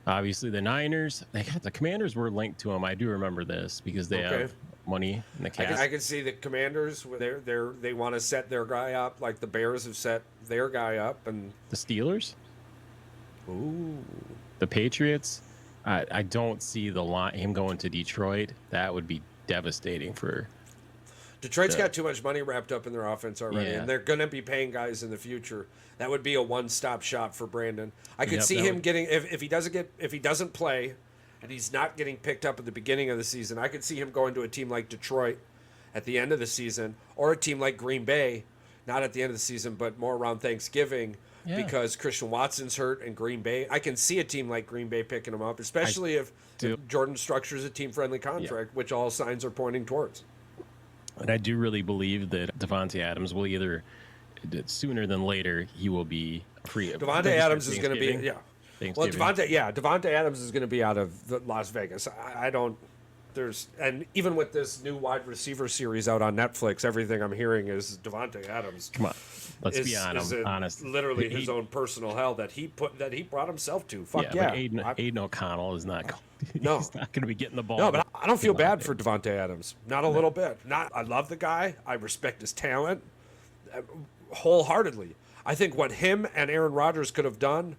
Obviously, the Niners, the Commanders were linked to them. I do remember this because they have money in the cap. I can see the Commanders. They want to set their guy up like the Bears have set their guy up, and the Steelers. Ooh. The Patriots. I don't see him going to Detroit. That would be devastating for. Detroit's got too much money wrapped up in their offense already, and they're going to be paying guys in the future. That would be a one-stop shop for Brandon. I could see him getting if he doesn't play, and he's not getting picked up at the beginning of the season. I could see him going to a team like Detroit at the end of the season, or a team like Green Bay, not at the end of the season, but more around Thanksgiving. Yeah. Because Christian Watson's hurt and Green Bay. I can see a team like Green Bay picking him up, especially if Jordan structures a team-friendly contract, which all signs are pointing towards. And I do really believe that Devante Adams will either, sooner than later, he will be free. Devante Adams is going to be, Well, Devante Adams is going to be out of Las Vegas. I don't. And even with this new wide receiver series out on Netflix, everything I'm hearing is Devante Adams. Come on, let's be honest. Literally his own personal hell that he brought himself to. Fuck yeah. But Aiden O'Connell is not. No, he's not going to be getting the ball. No, but I don't feel bad for Devante Adams. Not a little bit. I love the guy. I respect his talent wholeheartedly. I think what him and Aaron Rodgers could have done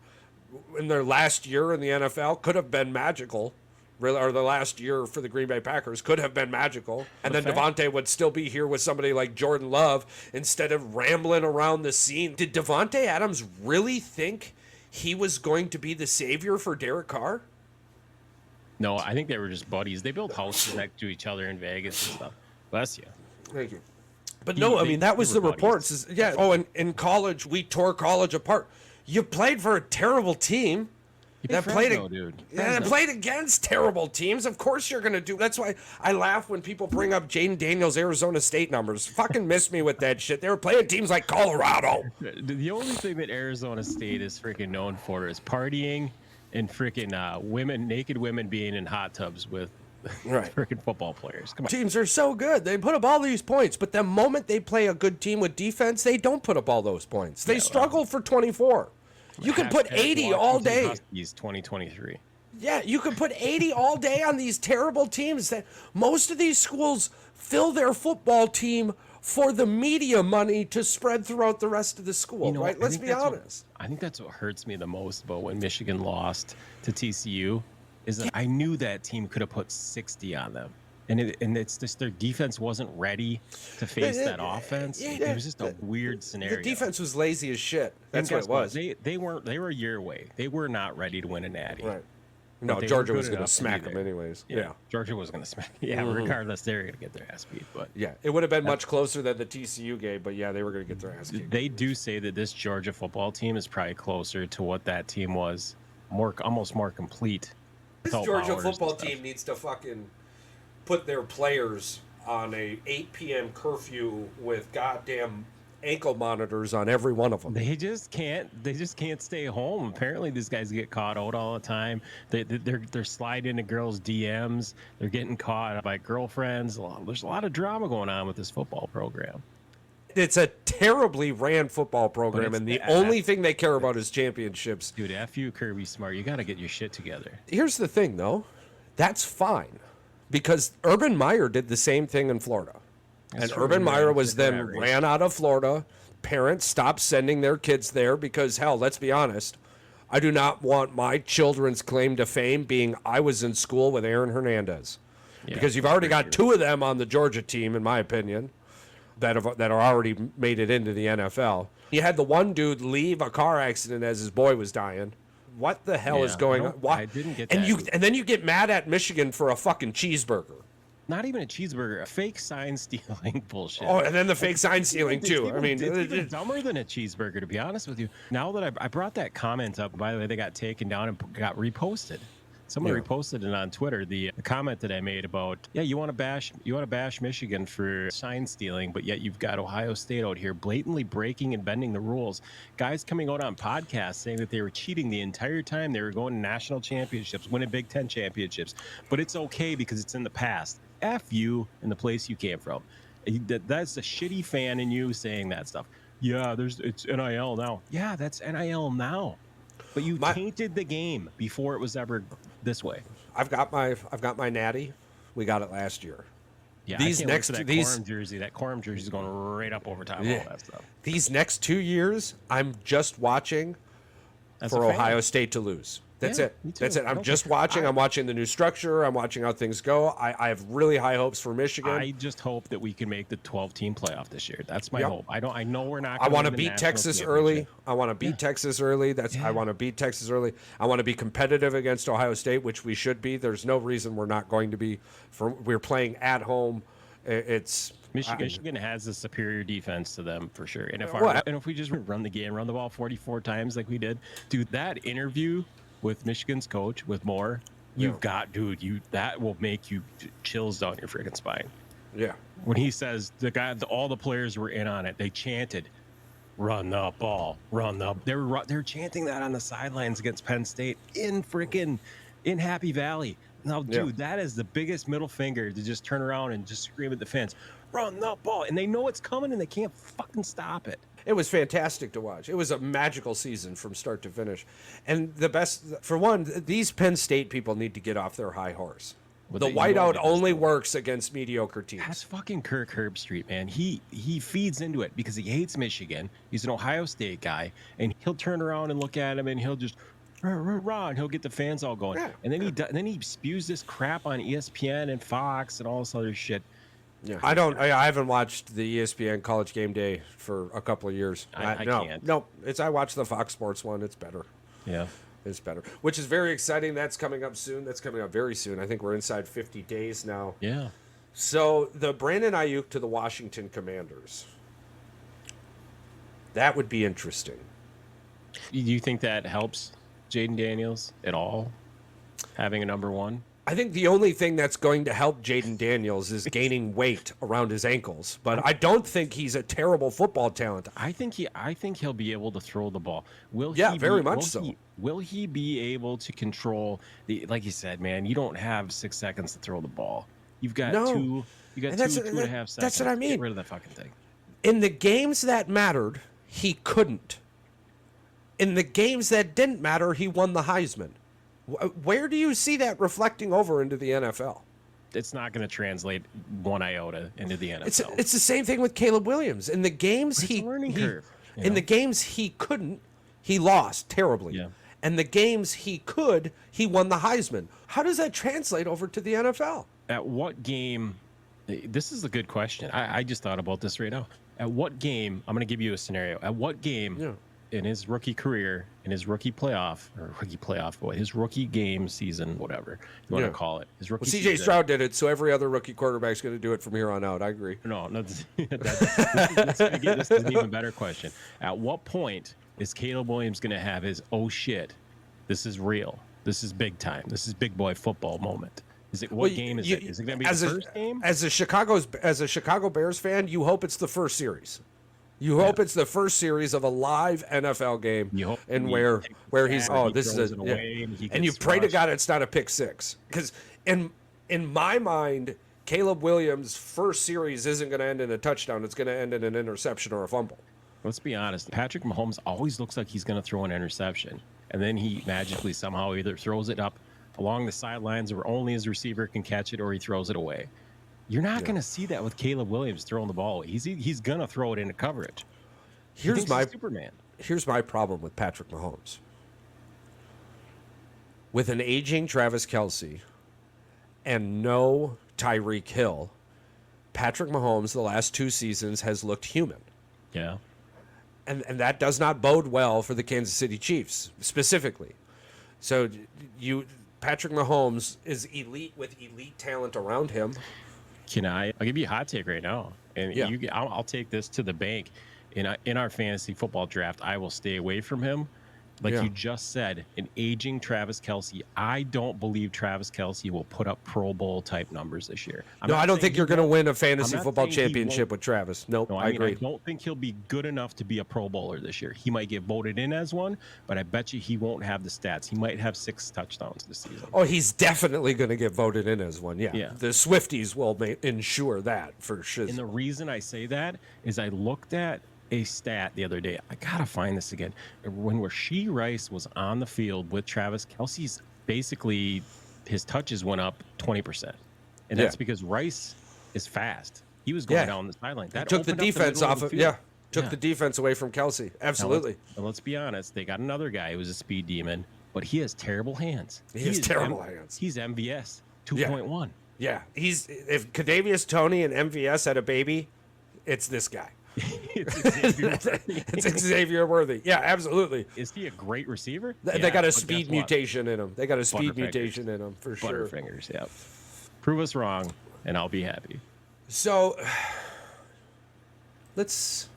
in their last year in the NFL could have been magical. Or the last year for the Green Bay Packers could have been magical. And then Devante would still be here with somebody like Jordan Love instead of rambling around the scene. Did Devante Adams really think he was going to be the savior for Derek Carr? No, I think they were just buddies. They built houses next to each other in Vegas and stuff. Bless you. Thank you. But that was the reports. And in college, we tore college apart. You played for a terrible team. Played against terrible teams. Of course you're going to do. That's why I laugh when people bring up Jaden Daniels' Arizona State numbers. Fucking miss me with that shit. They were playing teams like Colorado. The only thing that Arizona State is freaking known for is partying and freaking naked women being in hot tubs with freaking football players. Come on. Teams are so good. They put up all these points, but the moment they play a good team with defense, they don't put up all those points. They struggle for 24. You can put 80 all day. He's 2023. Yeah, you can put 80 all day on these terrible teams. That most of these schools fill their football team for the media money to spread throughout the rest of the school, right? Let's be honest. I think that's what hurts me the most about when Michigan lost to TCU is that I knew that team could have put 60 on them. And it's just their defense wasn't ready to face that offense. It was just a weird scenario. The defense was lazy as shit. That's what it was. They were a year away. They were not ready to win a natty. Right. No, Georgia was going to smack them anyways. Yeah. Georgia was going to smack. Yeah, regardless, they were going to get their ass beat. But it would have been much closer than the TCU game. But they were going to get their ass kicked. They do say that this Georgia football team is probably closer to what that team was, almost more complete. This Georgia football team needs to fucking put their players on a 8 p.m. curfew with goddamn ankle monitors on every one of them. They just can't stay home. Apparently these guys get caught out all the time. They're sliding into girls' DMs. They're getting caught by girlfriends. There's a lot of drama going on with this football program. It's a terribly ran football program, and the only thing they care about is championships. Dude, F you, Kirby Smart. You got to get your shit together. Here's the thing, though. That's fine, because Urban Meyer did the same thing in Florida. And Urban Meyer was then ran out of Florida. Parents stopped sending their kids there because, hell, let's be honest, I do not want my children's claim to fame being I was in school with Aaron Hernandez. Yeah, because you've already got two of them on the Georgia team, in my opinion, that are already made it into the NFL. You had the one dude leave a car accident as his boy was dying. What the hell is going on? Why? I didn't get that. And then you get mad at Michigan for a fucking cheeseburger. Not even a cheeseburger, a fake sign stealing bullshit. Oh, and then the fake sign stealing too. I mean, it's even dumber than a cheeseburger, to be honest with you. Now that I brought that comment up, by the way, they got taken down and got reposted. Someone reposted it on Twitter. The comment that I made about, you want to bash Michigan for sign stealing, but yet you've got Ohio State out here blatantly breaking and bending the rules. Guys coming out on podcasts saying that they were cheating the entire time they were going to national championships, winning Big Ten championships. But it's okay because it's in the past. F you and the place you came from. That's a shitty fan in you saying that stuff. Yeah, it's NIL now. Yeah, that's NIL now. But you tainted the game before it was ever this way. I've got my natty. We got it last year. Yeah, Quorum jersey. That Quorum jersey is going right up over top of all that stuff. These next 2 years, I'm just watching for Ohio State to lose. That's it. That's it. I'm just watching. I'm watching the new structure. I'm watching how things go. I have really high hopes for Michigan. I just hope that we can make the 12-team playoff this year. That's my hope. I know we're not. I want to beat Texas early. I want to beat Texas early. I want to beat Texas early. I want to be competitive against Ohio State, which we should be. There's no reason we're not going to be. We're playing at home. It's Michigan has a superior defense to them for sure. And if we just run the ball 44 times like we did, dude, that interview with Michigan's coach, with Moore, that will make you chills down your freaking spine. Yeah. When he says all the players were in on it, they chanted, "Run the ball, run the." They're chanting that on the sidelines against Penn State in Happy Valley. Now, dude, that is the biggest middle finger to just turn around and just scream at the fans, "Run the ball!" And they know it's coming and they can't fucking stop it. It was fantastic to watch. It was a magical season from start to finish. And the best, for one, these Penn State people need to get off their high horse. The whiteout only works against mediocre teams. That's fucking Kirk Herbstreit, man. He feeds into it because he hates Michigan. He's an Ohio State guy, and he'll turn around and look at him, and he'll just rah, and he'll get the fans all going. Yeah. And then he spews this crap on ESPN and Fox and all this other shit. Yeah. I haven't watched the ESPN College Game Day for a couple of years. I can't. No, I watch the Fox Sports one. It's better. Yeah. It's better. Which is very exciting. That's coming up soon. That's coming up very soon. I think we're inside 50 days now. Yeah. So the Brandon Aiyuk to the Washington Commanders. That would be interesting. Do you think that helps Jaden Daniels at all? Having a number one? I think the only thing that's going to help Jaden Daniels is gaining weight around his ankles, but I don't think he's a terrible football talent. I think he'll be able to throw the ball. Will he be able to control like you said, man, you don't have 6 seconds to throw the ball. You've got two and a half seconds. That's what I mean. Get rid of that fucking thing. In the games that mattered, he couldn't. In the games that didn't matter, he won the Heisman. Where do you see that reflecting over into the NFL? It's not going to translate one iota into the NFL. It's the same thing with Caleb Williams. In the games the games he couldn't, he lost terribly. Yeah. And the games he could, he won the Heisman. How does that translate over to the NFL? At what game? This is a good question. I just thought about this right now. At what game? I'm going to give you a scenario. At what game? Yeah. In his rookie career, in his rookie game season, whatever you want to call it. His rookie CJ Stroud did it, so every other rookie quarterback's going to do it from here on out. I agree. No, this is an even better question. At what point is Caleb Williams going to have his, oh shit, this is real, this is big time, this is big boy football moment? Game is it? Is it going to be the first game? As a Chicago Bears fan, you hope it's the first series. You hope it's the first series of a live NFL game, and where he's and you pray to God it's not a pick six, because in my mind, Caleb Williams' first series isn't going to end in a touchdown. It's going to end in an interception or a fumble. Let's be honest. Patrick Mahomes always looks like he's going to throw an interception, and then he magically somehow either throws it up along the sidelines where only his receiver can catch it, or he throws it away. You're not going to see that with Caleb Williams throwing the ball away. He's going to throw it into coverage. Here's my Superman. Here's my problem with Patrick Mahomes. With an aging Travis Kelce and no Tyreek Hill, Patrick Mahomes the last 2 seasons has looked human. Yeah. And that does not bode well for the Kansas City Chiefs specifically. So Patrick Mahomes is elite with elite talent around him. I'll give you a hot take right now, and I'll take this to the bank. In our fantasy football draft, I will stay away from him. Like you just said, an aging Travis Kelce. I don't believe Travis Kelce will put up Pro Bowl type numbers this year. I don't think you're going to win a fantasy football championship with Travis. Nope, no, I agree. I don't think he'll be good enough to be a Pro Bowler this year. He might get voted in as one, but I bet you he won't have the stats. He might have 6 touchdowns this season. Oh, he's definitely going to get voted in as one. Yeah. The Swifties will ensure that for sure. And the reason I say that is I looked at a stat the other day. I gotta find this again. When Rashee Rice was on the field with Travis Kelce's, basically his touches went up 20%, and that's because Rice is fast. He was going down the sideline. That took the defense off of took the defense away from Kelce. Absolutely. Now let's be honest. They got another guy who was a speed demon, but he has terrible hands. He has terrible hands. He's MVS 2.1. Yeah. If Kadarius Toney and MVS had a baby, it's this guy. It's Xavier Worthy. Yeah, absolutely. Is he a great receiver? They got a speed mutation in him. They got a speed mutation in him for sure. Butterfingers, yeah. Prove us wrong, and I'll be happy. So let's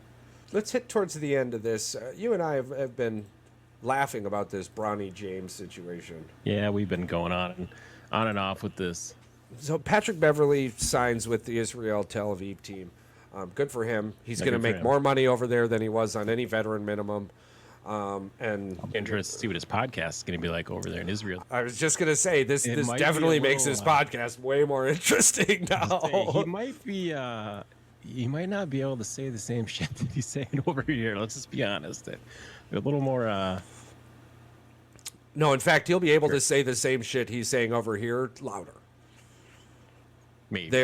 hit towards the end of this. You and I have been laughing about this Brony James situation. Yeah, we've been going on and off with this. So Patrick Beverly signs with the Israel Tel Aviv team. Good for him. He's going to make more money over there than he was on any veteran minimum. And I'm interested to see what his podcast is going to be like over there in Israel. I was just going to say this definitely makes his podcast way more interesting now. He might not be able to say the same shit that he's saying over here. Let's just be honest. A little more. No, in fact, he'll be able to say the same shit he's saying over here louder. Maybe.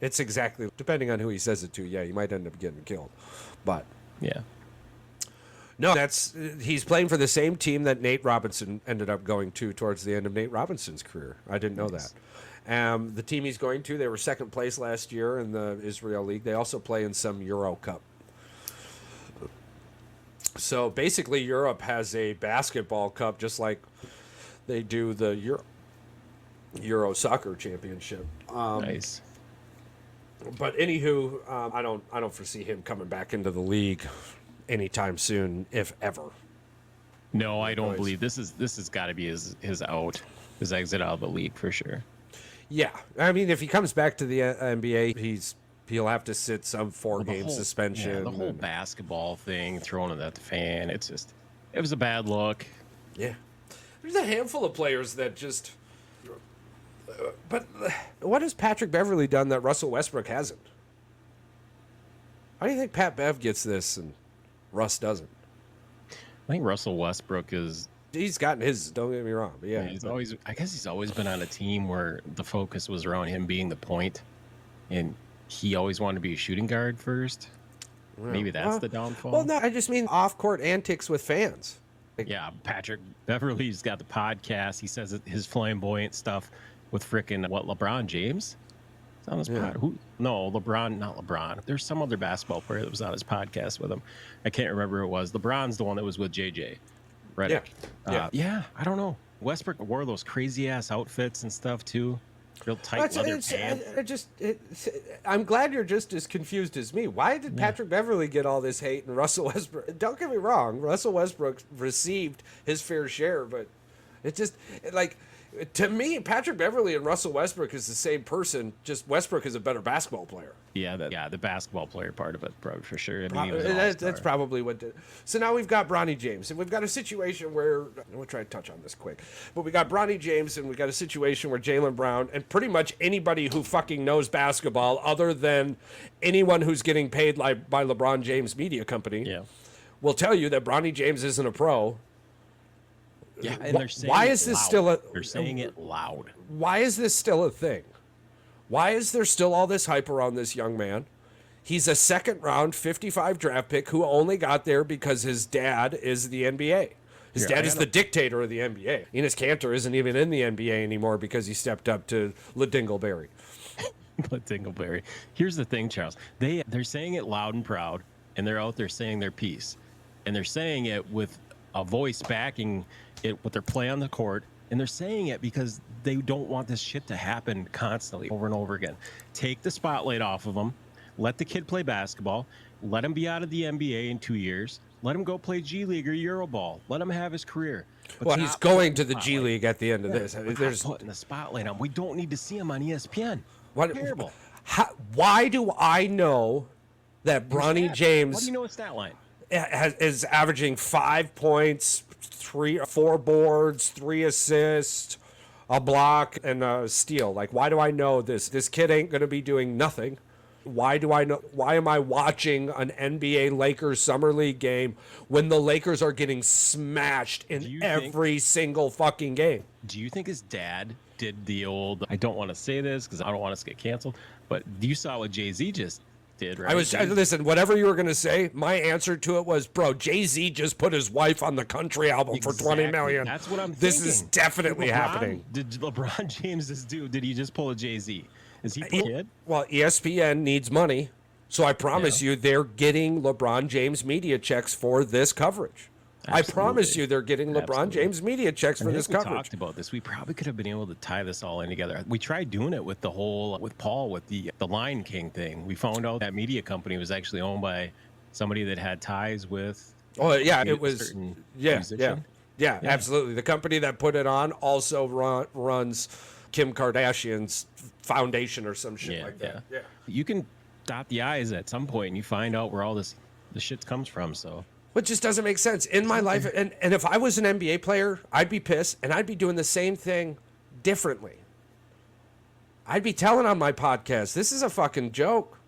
It's exactly, depending on who he says it to, he might end up getting killed. But yeah. No, he's playing for the same team that Nate Robinson ended up going to towards the end of Nate Robinson's career. I didn't know that. The team he's going to, they were second place last year in the Israel League. They also play in some Euro Cup. So basically Europe has a basketball cup just like they do the Euro Soccer Championship. Nice. But anywho, I don't foresee him coming back into the league anytime soon, if ever. No, I don't believe this has got to be his exit out of the league for sure. Yeah, I mean, if he comes back to the NBA, he'll have to sit some 4-game suspension. Yeah, the whole basketball thing, throwing it at the fan, it was a bad look. Yeah, there's a handful of players that just. But what has Patrick Beverly done that Russell Westbrook hasn't? How do you think Pat Bev gets this and Russ doesn't? I think Russell Westbrook he's gotten his, don't get me wrong. But I guess he's always been on a team where the focus was around him being the point, and he always wanted to be a shooting guard first. Yeah. Maybe that's the downfall. Well, no, I just mean off-court antics with fans. Yeah, Patrick Beverly's got the podcast. He says his flamboyant stuff with frickin' LeBron James? It's on his pod. No, not LeBron. There's some other basketball player that was on his podcast with him. I can't remember who it was. LeBron's the one that was with JJ Redick. Yeah, I don't know. Westbrook wore those crazy ass outfits and stuff too. Real tight leather pants. I'm glad you're just as confused as me. Why did Patrick Beverly get all this hate and Russell Westbrook? Don't get me wrong. Russell Westbrook received his fair share, but it just like To me, Patrick Beverly and Russell Westbrook is the same person. Just Westbrook is a better basketball player. Yeah, the basketball player part of it, probably for sure. I mean, he was That's probably what did. So now we've got Brony James, and we've got a situation where we'll try to touch on this quick, but we got Brony James, and we got a situation where Jaylen Brown and pretty much anybody who fucking knows basketball, other than anyone who's getting paid by LeBron James media company, will tell you that Brony James isn't a pro. Yeah, and they're saying why is this still a? They're saying it loud. Why is this still a thing? Why is there still all this hype around this young man? He's a second-round, 55 draft pick who only got there because his dad is the NBA. His dad is the dictator of the NBA. Enes Kanter isn't even in the NBA anymore because he stepped up to LaDingleberry. LaDingleberry. Here's the thing, Charles. They're saying it loud and proud, and they're out there saying their piece. And they're saying it with a voice backing it with their play on the court, and they're saying it because they don't want this shit to happen constantly over and over again. Take the spotlight off of them. Let the kid play basketball. Let him be out of the NBA in 2 years. Let him go play G League or Euroball. Let him have his career. Well, he's going to the G League at the end of this. There's putting the spotlight on. We don't need to see him on ESPN. Terrible. Why do I know that Brony James? What do you know his stat line? Is averaging 5 points, 4 boards, 3 assists, a block, and a steal. Like, why do I know this? This kid ain't going to be doing nothing. Why do I know? Why am I watching an NBA Lakers Summer League game when the Lakers are getting smashed in every single fucking game? Do you think his dad did the old, I don't want to say this because I don't want us to get canceled, but you saw what Jay-Z just did, right? Listen, whatever you were going to say, my answer to it was, bro, Jay-Z just put his wife on the country album for $20 million. That's what I'm thinking. This is definitely happening. Did LeBron James did he just pull a Jay-Z? Is he a kid? Well, ESPN needs money, so I promise you they're getting LeBron James media checks for this coverage. Absolutely. I promise you they're getting LeBron James media checks for this coverage. We talked about this. We probably could have been able to tie this all in together. We tried doing it with with Paul, with the Lion King thing. We found out that media company was actually owned by somebody that had ties with. Oh yeah, it was. Yeah, absolutely. The company that put it on also runs Kim Kardashian's foundation or some shit like that. Yeah. You can dot the I's at some point and you find out where all the shit comes from. So it just doesn't make sense in my life. And if I was an NBA player, I'd be pissed and I'd be doing the same thing differently. I'd be telling on my podcast, this is a fucking joke.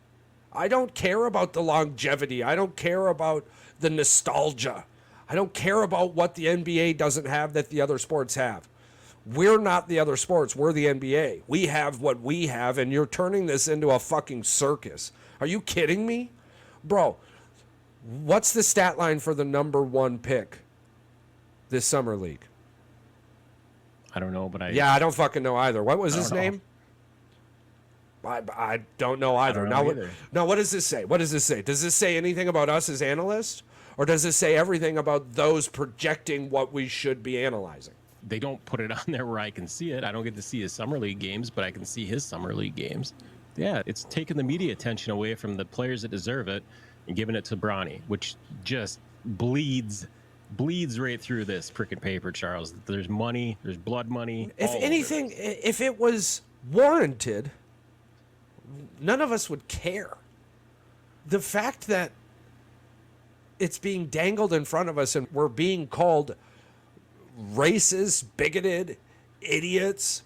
I don't care about the longevity. I don't care about the nostalgia. I don't care about what the NBA doesn't have that the other sports have. We're not the other sports. We're the NBA. We have what we have, and you're turning this into a fucking circus. Are you kidding me? Bro, what's the stat line for the number 1 pick this summer league? I don't know, but I don't fucking know either. What was his name? I don't know either. Now, what does this say? What does this say? Does this say anything about us as analysts? Or does it say everything about those projecting what we should be analyzing? They don't put it on there where I can see it. I don't get to see his summer league games, but I can see his summer league games. Yeah, it's taking the media attention away from the players that deserve it and giving it to Bronny, which just bleeds right through this frickin' paper, Charles. There's money, there's blood money. If anything, if it was warranted, none of us would care. The fact that it's being dangled in front of us and we're being called racist, bigoted, idiots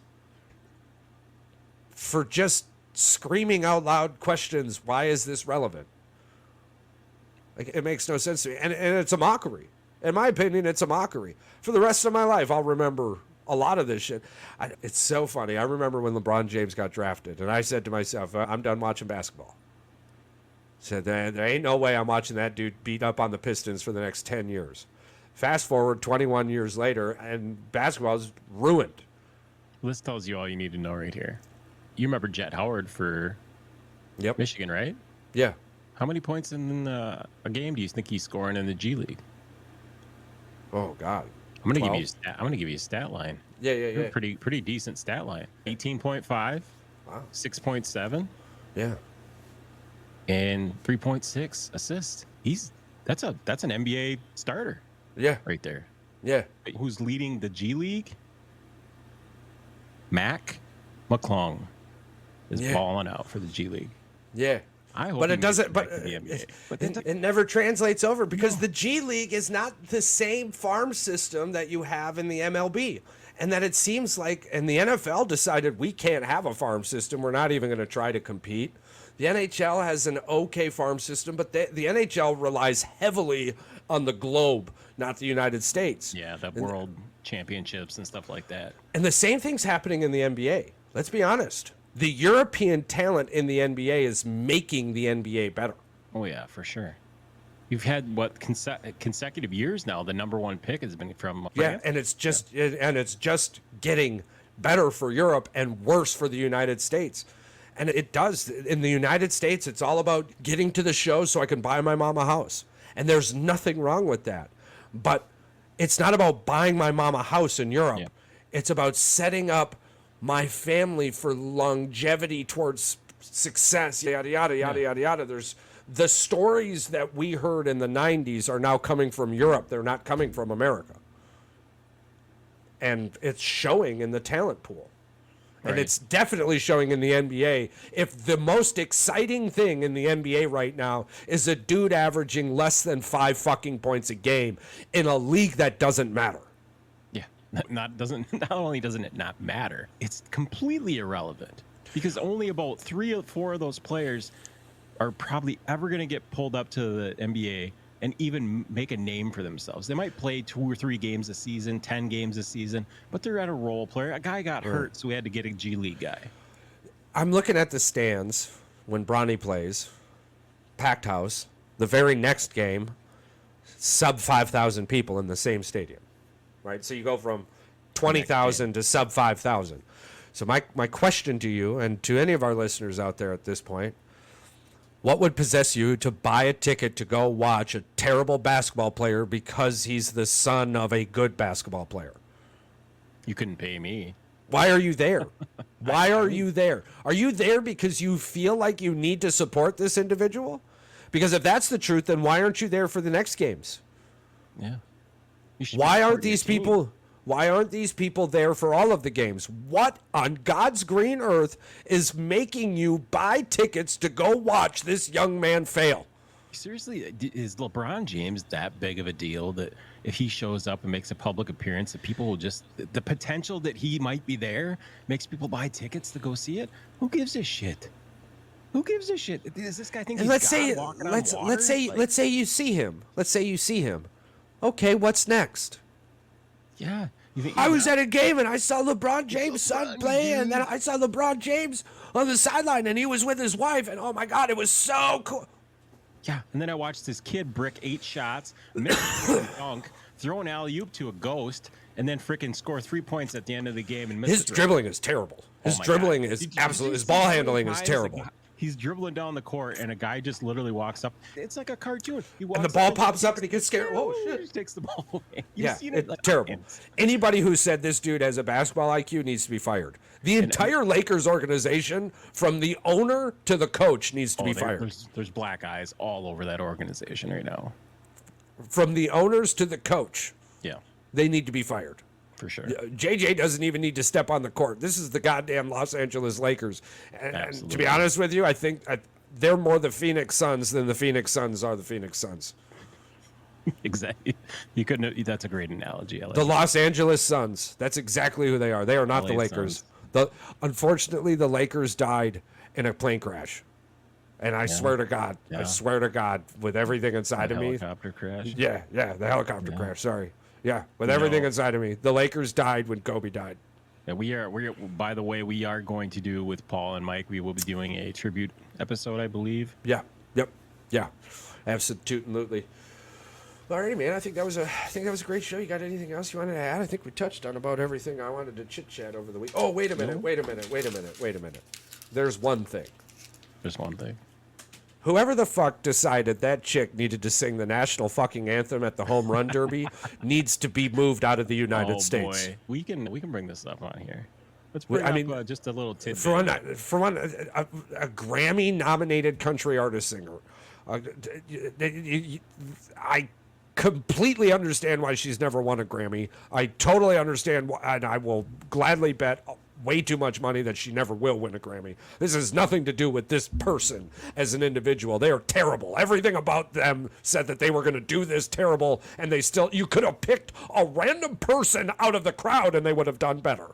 for just screaming out loud questions. Why is this relevant? Like, it makes no sense to me. And it's a mockery. In my opinion, it's a mockery. For the rest of my life, I'll remember a lot of this shit. It's so funny. I remember when LeBron James got drafted, and I said to myself, I'm done watching basketball. Said, there ain't no way I'm watching that dude beat up on the Pistons for the next 10 years. Fast forward 21 years later, and basketball is ruined. This tells you all you need to know right here. You remember Jet Howard for Michigan, right? Yeah. How many points in a game do you think he's scoring in the G League? Oh God. I'm gonna give you a stat line. Yeah. Pretty decent stat line. 18.5. Wow. 6.7. Yeah. And 3.6 assists. That's an NBA starter. Yeah. Right there. Yeah. Who's leading the G League? Mac McClung is balling out for the G League. Yeah. I hope but it doesn't. But, it never translates over because the G League is not the same farm system that you have in the MLB, and that it seems like, and the NFL decided we can't have a farm system. We're not even going to try to compete. The NHL has an okay farm system, but the NHL relies heavily on the globe, not the United States. Yeah, the world championships and stuff like that. And the same thing's happening in the NBA. Let's be honest. The European talent in the NBA is making the NBA better. Oh, yeah, for sure. You've had, consecutive years now, the number one pick has been from France? Yeah, and it's just getting better for Europe and worse for the United States. And it does. In the United States, it's all about getting to the show so I can buy my mom a house. And there's nothing wrong with that. But it's not about buying my mom a house in Europe. Yeah. It's about setting up my family for longevity towards success, yada, yada, yada, yada, yada. There's the stories that we heard in the 90s are now coming from Europe. They're not coming from America. And it's showing in the talent pool. Right. And it's definitely showing in the NBA. If the most exciting thing in the NBA right now is a dude averaging less than 5 fucking points a game in a league that doesn't matter. Not only doesn't it not matter, it's completely irrelevant because only about 3 or 4 of those players are probably ever going to get pulled up to the NBA and even make a name for themselves. They might play 2 or 3 games a season, 10 games a season, but they're at a role player. A guy got hurt, so we had to get a G League guy. I'm looking at the stands when Bronny plays, packed house. The very next game, sub 5,000 people in the same stadium. Right, so you go from 20,000 to sub 5,000. So my question to you and to any of our listeners out there at this point, what would possess you to buy a ticket to go watch a terrible basketball player because he's the son of a good basketball player? You couldn't pay me. Why are you there? Why are you there? Are you there because you feel like you need to support this individual? Because if that's the truth, then why aren't you there for the next games? Yeah. Why aren't these people there for all of the games? What on God's green earth is making you buy tickets to go watch this young man fail? Seriously, is LeBron James that big of a deal that if he shows up and makes a public appearance that people will just, the potential that he might be there makes people buy tickets to go see it? Who gives a shit? Who gives a shit? Does this guy think he's walking on water? Let's say you see him. Let's say you see him. Okay, what's next? Yeah. I was at a game and I saw LeBron James' son play, and then I saw LeBron James on the sideline, and he was with his wife, and oh my God, it was so cool. Yeah, and then I watched this kid brick 8 shots, miss a dunk, throw an Aiyuk to a ghost, and then freaking score 3 points at the end of the game. And his dribbling is terrible. His dribbling is absolutely. His ball handling is terrible. He's dribbling down the court, and a guy just literally walks up. It's like a cartoon. He walks and the ball pops up, and he gets scared. Oh, shit. He just takes the ball away. It's terrible. Anybody who said this dude has a basketball IQ needs to be fired. The entire Lakers organization, from the owner to the coach, needs to be fired. There's black eyes all over that organization right now. From the owners to the coach. Yeah. They need to be fired. For sure. JJ doesn't even need to step on the court. This is the goddamn Los Angeles Lakers. And to be honest with you, I think they're more the Phoenix Suns than the Phoenix Suns are the Phoenix Suns. Exactly. You couldn't. That's a great analogy. I like the Los Angeles Suns. That's exactly who they are. They are not the Lakers. Unfortunately, the Lakers died in a plane crash. And I swear to God, with everything inside of me. Helicopter crash. Yeah, the helicopter crash. Sorry. Yeah, with everything inside of me. The Lakers died when Kobe died. Yeah, we are. By the way, we are going to do with Paul and Mike. We will be doing a tribute episode, I believe. Yeah. Yep. Yeah. Absolutely. Alrighty, man. I think that was a great show. You got anything else you wanted to add? I think we touched on about everything I wanted to chit chat over the week. Oh, wait a minute. There's one thing. Whoever the fuck decided that chick needed to sing the national fucking anthem at the home run derby needs to be moved out of the United States. Boy. We can bring this up on here. Let's bring up just a little tidbit. For one, a Grammy-nominated country artist singer. I completely understand why she's never won a Grammy. I totally understand why, and I will gladly bet way too much money that she never will win a Grammy. This has nothing to do with this person as an individual. They are terrible. Everything about them said that they were going to do this terrible, and they still, you could have picked a random person out of the crowd and they would have done better.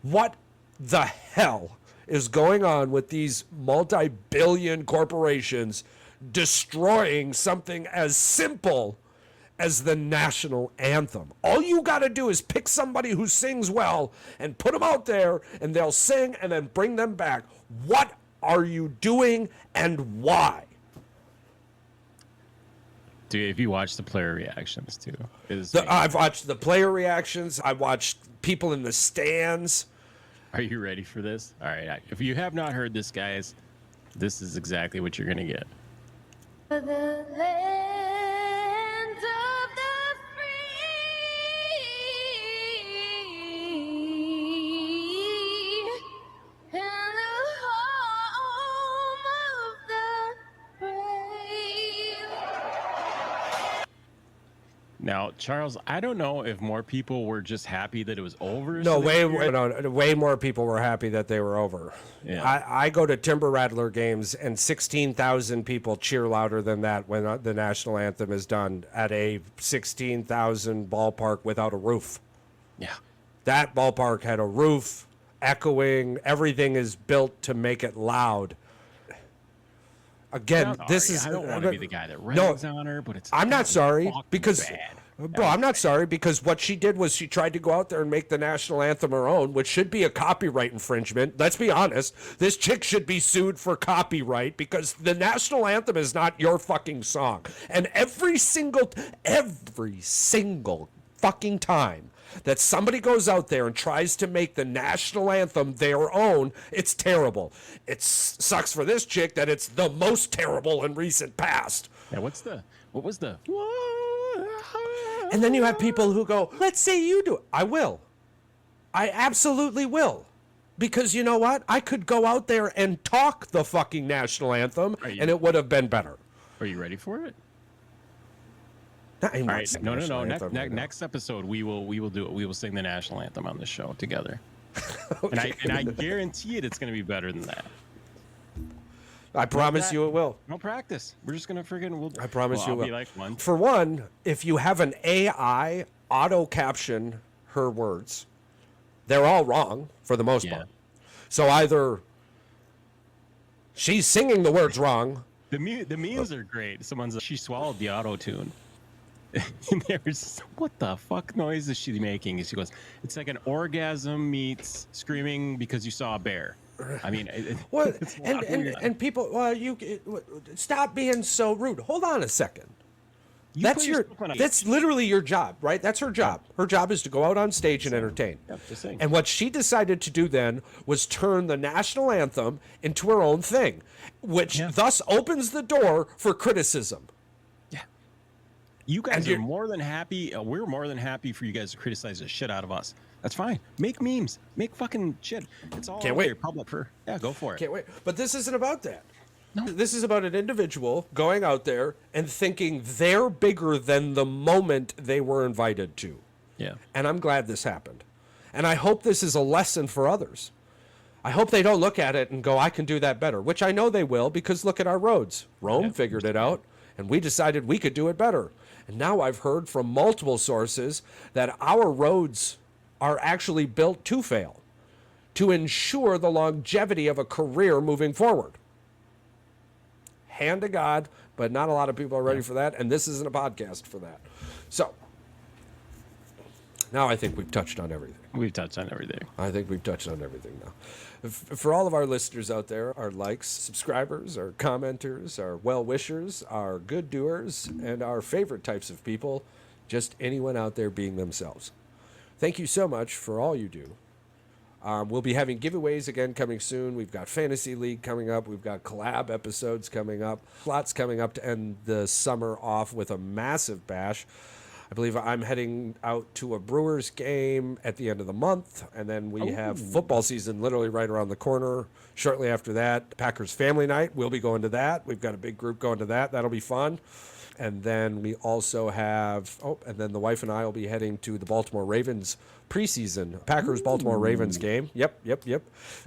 What the hell is going on with these multi-billion corporations destroying something as simple as the national anthem? All you got to do is pick somebody who sings well and put them out there, and they'll sing and then bring them back. What are you doing and why? Dude, if you watch the player reactions too, I've watched the player reactions. I watched people in the stands. Are you ready for this? All right. If you have not heard this, guys, this is exactly what you're going to get. For the land of the free and the home of the brave. Now, Charles, I don't know if more people were just happy that it was over. No, way more people were happy that they were over. Yeah. I go to Timber Rattler games, and 16,000 people cheer louder than that when the national anthem is done at a 16,000 ballpark without a roof. Yeah. That ballpark had a roof, echoing. Everything is built to make it loud. Again, this is. I don't want to be the guy that rags on her, but it's. I'm not sorry because. bad. Bro, I'm not sorry because what she did was she tried to go out there and make the national anthem her own, which should be a copyright infringement. Let's be honest. This chick should be sued for copyright because the national anthem is not your fucking song. And every single fucking time that somebody goes out there and tries to make the national anthem their own, it's terrible. It sucks for this chick that it's the most terrible in recent past. Yeah, what was the? And then you have people who go, let's say you do it. I will. I absolutely will. Because you know what? I could go out there and talk the fucking national anthem, and it would have been better. Are you ready for it? All right. No. Next episode, we will do it. We will sing the national anthem on the show together. Okay. And I guarantee it's going to be better than that. I promise you it will. No practice. We're just gonna friggin' I promise you it will. Be like one. For one, if you have an AI auto caption her words, they're all wrong for the most part. So either she's singing the words wrong. The memes are great. Someone's she swallowed the auto tune. And there's what the fuck noise is she making? And she goes, it's like an orgasm meets screaming because you saw a bear. I mean, and people, stop being so rude. Hold on a second. That's literally your job, right? That's her job. Her job is to go out on stage and entertain. And what she decided to do then was turn the national anthem into her own thing, which thus opens the door for criticism. Yeah. You guys are more than happy. We're more than happy for you guys to criticize the shit out of us. That's fine. Make memes. Make fucking shit. It's all Can't wait. Public for go for it. Can't wait. But this isn't about that. No. This is about an individual going out there and thinking they're bigger than the moment they were invited to. Yeah. And I'm glad this happened. And I hope this is a lesson for others. I hope they don't look at it and go, I can do that better, which I know they will because look at our roads. Rome figured it out, and we decided we could do it better. And now I've heard from multiple sources that our roads are actually built to fail, to ensure the longevity of a career moving forward. Hand to God, but not a lot of people are ready for that, and this isn't a podcast for that. So, now I think we've touched on everything. We've touched on everything. I think we've touched on everything now. For all of our listeners out there, our likes, subscribers, our commenters, our well-wishers, our good doers, and our favorite types of people, just anyone out there being themselves. Thank you so much for all you do. We'll be having giveaways again coming soon. We've got Fantasy League coming up. We've got collab episodes coming up. Lots coming up to end the summer off with a massive bash. I believe I'm heading out to a Brewers game at the end of the month, and then we have football season literally right around the corner. Shortly after that, Packers Family Night. We'll be going to that. We've got a big group going to that. That'll be fun. And then we also have, and then the wife and I will be heading to the Baltimore Ravens preseason, Packers-Baltimore Ravens game. Yep.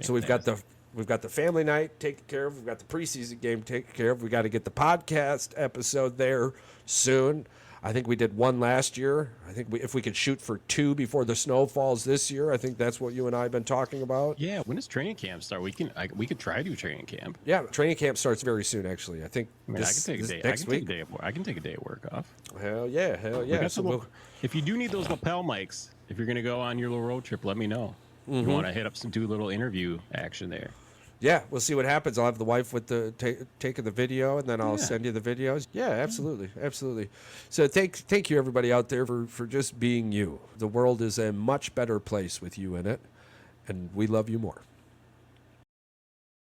So we've got the family night taken care of. We've got the preseason game taken care of. We got to get the podcast episode there soon. I think we did one last year. I think if we could shoot for 2 before the snow falls this year, I think that's what you and I have been talking about. Yeah, when does training camp start? We could try to do training camp. Yeah, training camp starts very soon, actually. I think I can take a day. I can take a day of work off. Hell yeah. So if you do need those lapel mics, if you're going to go on your little road trip, let me know. You want to hit up do a little interview action there. Yeah, we'll see what happens. I'll have the wife with the taking the video, and then I'll send you the videos. Yeah, absolutely. So thank you everybody out there for just being you. The world is a much better place with you in it, and we love you more.